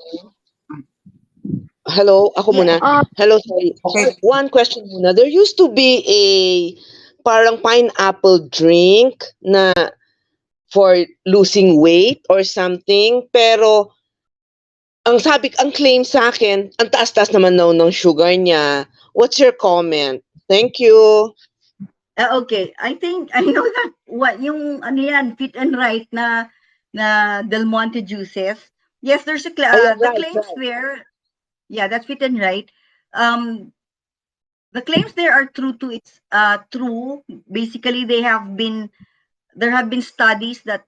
Hello, ako Yes. muna. Hello, sorry. Okay. One question muna. There used to be a parang pineapple drink na for losing weight or something, pero ang claim sa akin, ang taas-taas naman daw ng sugar niya. What's your comment? Thank you. Okay, I think I know that what yung ano yan, Fit and Right na Del Monte juices. Yes, there's Yeah, the right, claims right. there. Yeah, that's Fit and Right. The claims there are true to its true. Basically, there have been studies that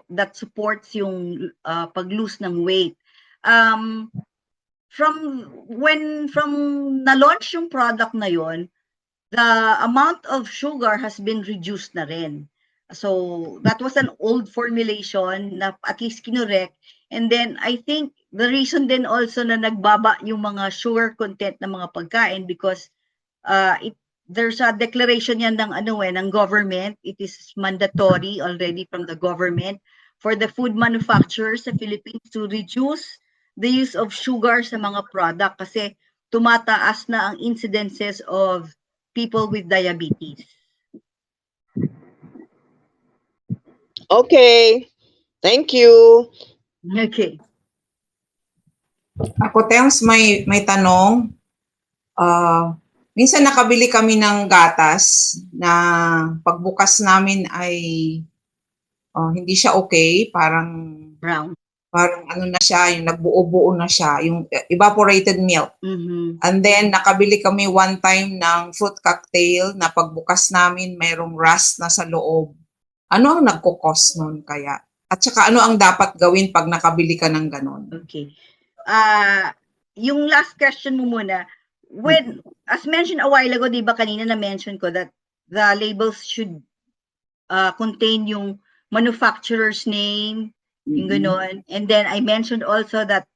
that supports yung pag-lose ng weight. From na-launch yung product na yon, the amount of sugar has been reduced na rin. So that was an old formulation na at least kinorek. And then I think the reason din also na nagbaba yung mga sugar content ng mga pagkain because there's a declaration yan ng government. It is mandatory already from the government for the food manufacturers sa Philippines to reduce the use of sugar sa mga product kasi tumataas na ang incidences of people with diabetes. Okay. Thank you. Okay. Ako, Thelms, may tanong. Minsan nakabili kami ng gatas na pagbukas namin ay hindi siya okay. Parang Brown. ano na siya, yung nagbuo-buo na siya, yung evaporated milk. Mm-hmm. And then, nakabili kami one time ng fruit cocktail na pagbukas namin, mayroong rust na sa loob. Ano ang nagkukos nun kaya? At saka ano ang dapat gawin pag nakabili ka ng ganon? Okay. Yung last question mo muna, when, as mentioned a while ago, di ba kanina na-mention ko that the labels should contain yung manufacturer's name, yung ganon. And then I mentioned also that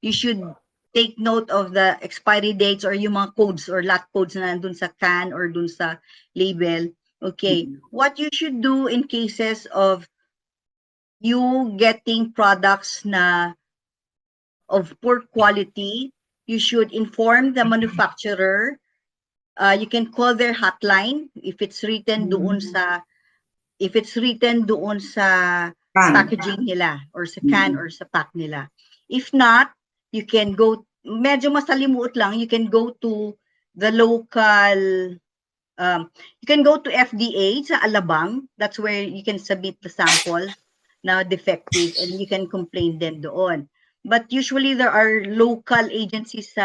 you should take note of the expiry dates or yung mga codes or lot codes na nandun sa can or dun sa label. Okay. What you should do in cases of you getting products na of poor quality, you should inform the manufacturer. You can call their hotline if it's written doon sa packaging nila or sa can or sa pack nila. If not, you can go, medyo masalimuot lang, you can go to the local, you can go to FDA sa Alabang. That's where you can submit the samples na defective and you can complain then doon. But usually there are local agencies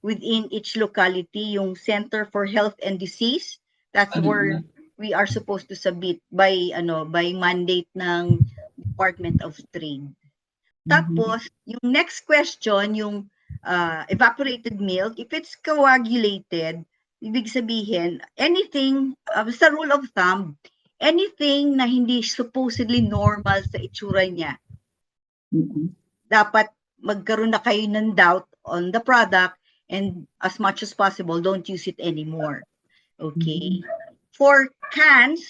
within each locality, yung Center for Health and Disease. That's where we are supposed to submit by mandate ng Department of Trade. Tapos, yung next question, yung evaporated milk, if it's coagulated, ibig sabihin, anything, sa rule of thumb, anything na hindi supposedly normal sa itsura niya, dapat magkaroon na kayo ng doubt on the product and as much as possible, don't use it anymore. Okay. For cans,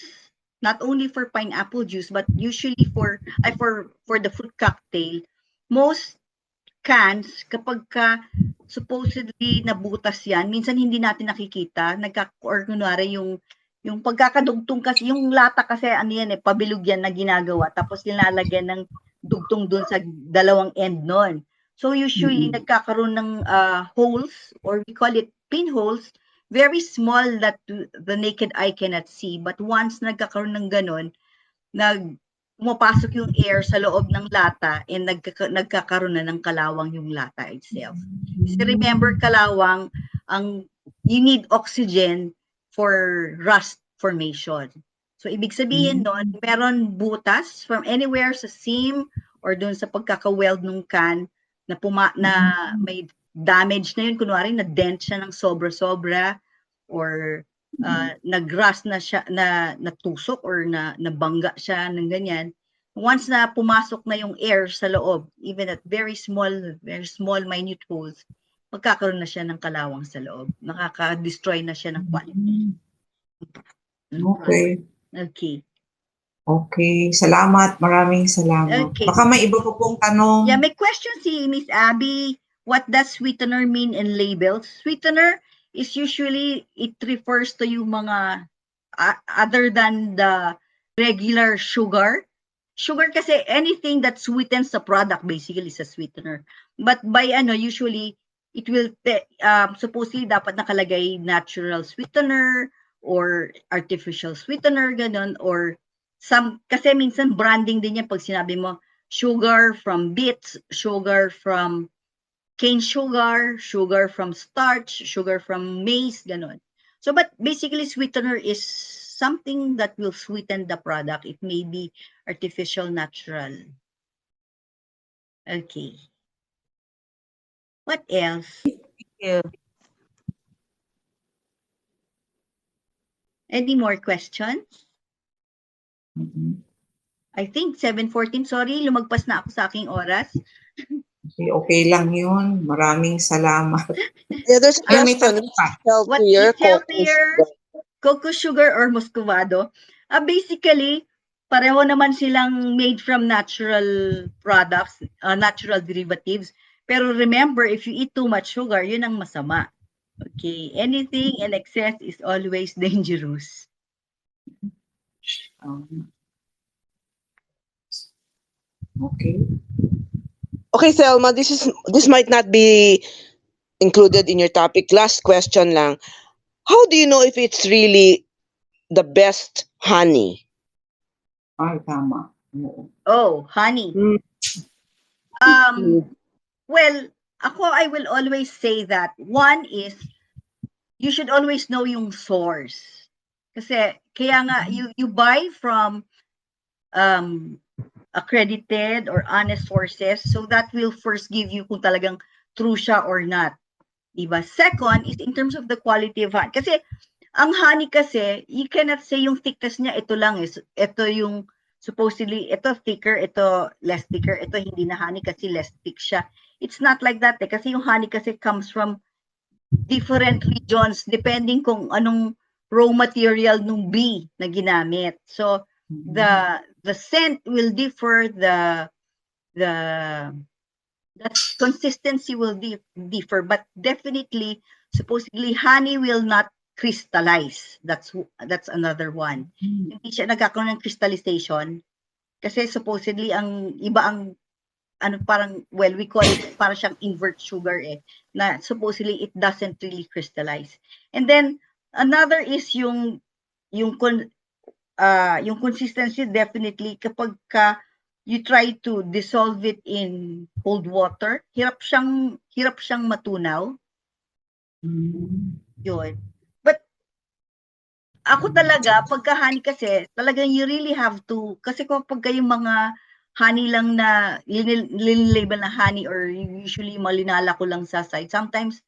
not only for pineapple juice, but usually for the fruit cocktail, most cans, kapag supposedly nabutas yan, minsan hindi natin nakikita, or kunwari yung pagkakadugtong kasi, yung lata kasi ano yan pabilog yan na ginagawa, tapos nilalagyan ng dugtong dun sa dalawang end nun. So usually nagkakaroon ng holes, or we call it pinholes, very small that the naked eye cannot see. But once nagkakaroon ng ganon, pumapasok yung air sa loob ng lata and nagkakaroon na ng kalawang yung lata itself. Kasi remember, kalawang, you need oxygen for rust formation. So, ibig sabihin nun, meron butas from anywhere sa seam or dun sa pagkaka-weld ng can na may damage na yun. Kunwari, na-dent siya ng sobra-sobra or nag-rust na siya, na natusok or nabangga siya ng ganyan. once na pumasok na yung air sa loob, even at very small, minute holes, magkakaroon na siya ng kalawang sa loob. Nakaka-destroy na siya ng quality. Okay. Okay. Okay. Salamat. Maraming salamat. Okay. Baka may iba po pong tanong. Yeah, may question si Miss Abby. What does sweetener mean in labels? Sweetener is usually, it refers to yung mga other than the regular sugar. Sugar kasi anything that sweetens the product basically is a sweetener. But by usually it will supposedly dapat nakalagay natural sweetener or artificial sweetener ganon, or kasi minsan branding din yan pag sinabi mo sugar from beets, sugar from cane sugar, sugar from starch, sugar from maize, ganon. So, but basically sweetener is something that will sweeten the product. It may be artificial, natural. Okay. What else? you. Any more questions? Mhm. I think 7:14. Sorry, lumagpas na ako sa aking oras. Okay, okay lang yun. Maraming salamat. Yeah, there's a Ay, may question. tanong pa. What Healthier, is healthier? Cocoa sugar or muscovado? Basically, pareho naman silang made from natural products, natural derivatives. Pero remember, if you eat too much sugar, yun ang masama. Okay, anything in excess is always dangerous. Okay. Okay, Thelma, this might not be included in your topic. Last question lang. How do you know if it's really the best honey? Ay, tama. Oo. Oh, honey. Well, I will always say that one is you should always know yung source. Kasi kaya nga you buy from accredited or honest sources, so that will first give you kung talagang true siya or not. Diba? Second is in terms of the quality of honey. Kasi ang honey kasi, you cannot say yung thickness niya, ito lang is, ito yung supposedly, ito thicker, ito less thicker, ito hindi na honey kasi less thick siya. It's not like that kasi yung honey kasi comes from different regions depending kung anong raw material nung bee na ginamit. So, the scent will differ, the consistency will differ, but definitely, supposedly, honey will not crystallize. That's another one. Hindi siya nagkakaroon ng crystallization kasi supposedly ang iba ang parang, well, we call it parang siyang invert sugar na supposedly it doesn't really crystallize. And then another is yung consistency, definitely kapag you try to dissolve it in cold water, hirap siyang matunaw. Yun. But ako talaga, pagka honey kasi, talagang you really have to, kasi kapag yung mga honey lang na label na honey or usually malinala ko lang sa site, sometimes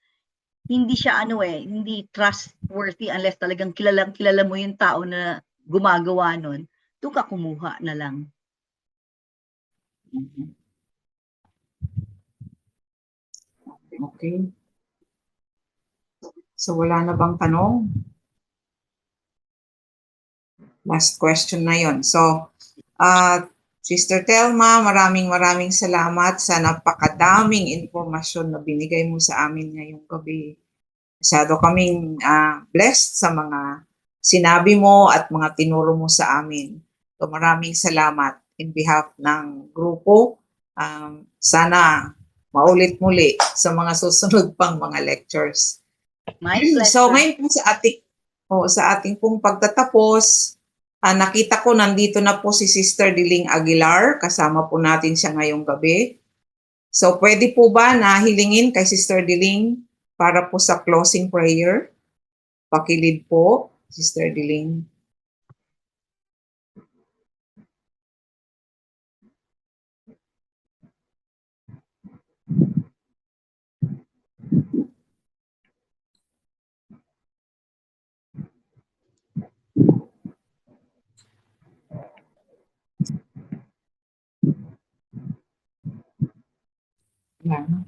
hindi siya hindi trustworthy unless talagang kilala mo yung tao na gumagawa nun, doon ka kumuha na lang. Okay. So, wala na bang tanong? Last question na yon. So, Sister Thelma, maraming salamat sa napakadaming informasyon na binigay mo sa amin ngayong gabi. Masyado kaming blessed sa mga sinabi mo at mga tinuro mo sa amin. So, maraming salamat in behalf ng grupo. Sana maulit muli sa mga susunod pang mga lectures. My pleasure. So ngayon po sa ating pong pagtatapos, nakita ko nandito na po si Sister Diling Aguilar, kasama po natin siya ngayong gabi. So pwede po ba na hilingin kay Sister Diling para po sa closing prayer? Pakilid po, Sister Diling. Yan.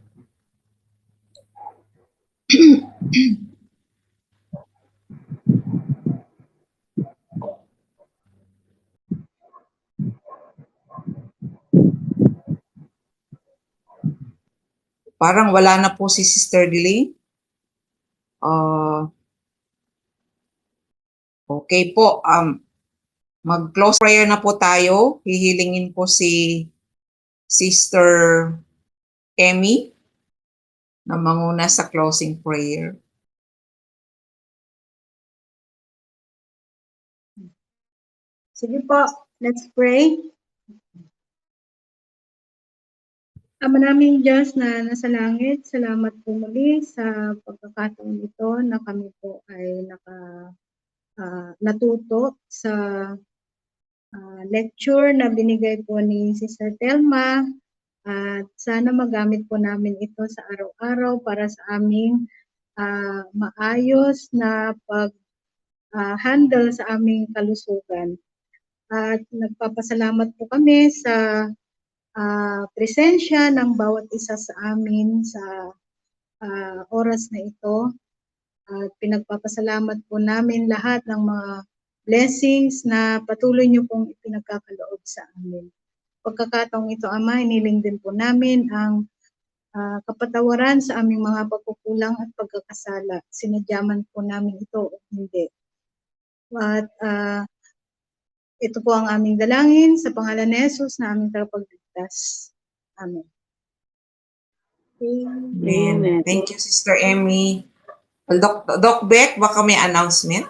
Parang wala na po si Sister Lee. Okay po, mag-close prayer na po tayo. Hihilingin po si Sister N.A.O.M.I na manguna sa closing prayer. Sige po, let's pray. Ama naming Diyos na nasa langit, salamat po muli sa pagkakataon ito na kami po ay natuto sa lecture na binigay po ni Sister Thelma. At sana magamit po namin ito sa araw-araw para sa aming maayos na pag-handle sa aming kalusugan. At nagpapasalamat po kami sa presensya ng bawat isa sa amin sa oras na ito. At pinagpapasalamat po namin lahat ng mga blessings na patuloy niyo pong ipinagkakaloob sa amin. Pagkakataong ito, Ama, iniling din po namin ang kapatawaran sa aming mga pagkukulang at pagkakasala. Sinadyaman po namin ito o hindi. At ito po ang aming dalangin sa pangalan ni Jesus na aming tagapagligtas. Amen. Amen. Thank you, Sister Emmy. Well, Doc Beck, baka may announcement?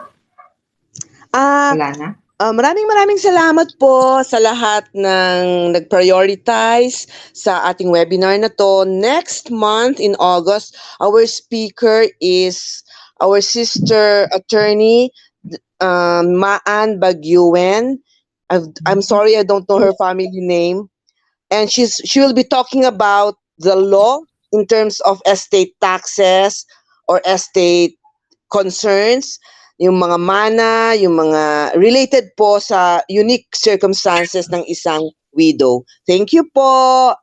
Wala na? Maraming salamat po sa lahat ng nag-prioritize sa ating webinar na to. Next month in August, our speaker is our sister attorney, Maan Bagyuen. I'm sorry, I don't know her family name. And she will be talking about the law in terms of estate taxes or estate concerns, yung mga mana, yung mga related po sa unique circumstances ng isang widow. Thank you po.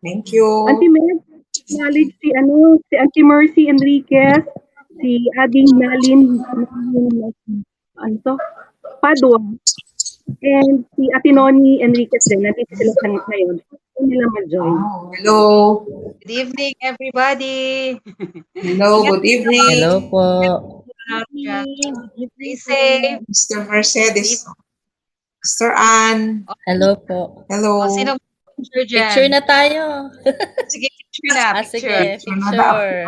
Thank you. Auntie Mer, acknowledge si Auntie Mercy Enriquez, si Ading Nalin Padua, and si Ate Noni Enriquez din. Nandito sila ngayon. Hindi nila ma-join. Hello. Good evening, everybody. Hello, good evening. Hello po. Be safe. Mr. Mercedes. Mr. Ann. Hello po. Hello. Sino picture dyan? Picture na tayo. Sige, picture na. Sige, Picture na daw. picture.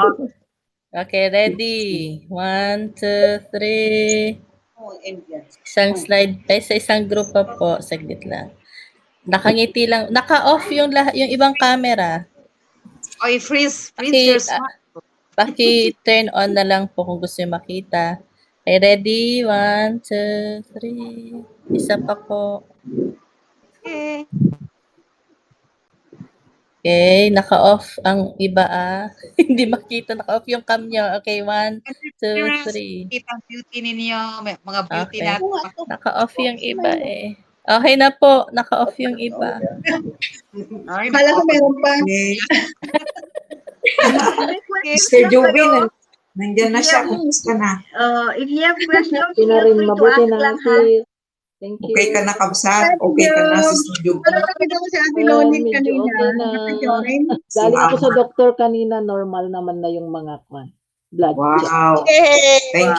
Okay, ready. 1, 2, 3. Isang slide, sa isang group pa po. Saglit lang. Nakangiti lang. Naka-off yung ibang camera. Oy, freeze your smart. Paki-turn on na lang po kung gusto nyo makita. Okay, ready? 1, 2, 3. Isa pa po. Okay. Okay, naka-off ang iba Hindi makita, naka-off yung cam nyo. Okay, 1, 2, 3. Kita ang beauty ninyo, mga beauty Okay. natin. Naka-off yung iba Okay na po, naka-off yung iba. Ay, Kala ko meron pa. Mr. Jubin, nandiyan na siya. Kumusta na? If you have questions, Hindi na feel rin free to mabuti ask na lang, ha? si Thank you. Okay ka na, Kabsat? Okay ka na, Sister Jubin? Wala nakita ko si Ate Noni Medyo kanina. okay na. Naka-join. Galing ako sa doktor kanina, normal naman na yung mga blood check. Wow. Thank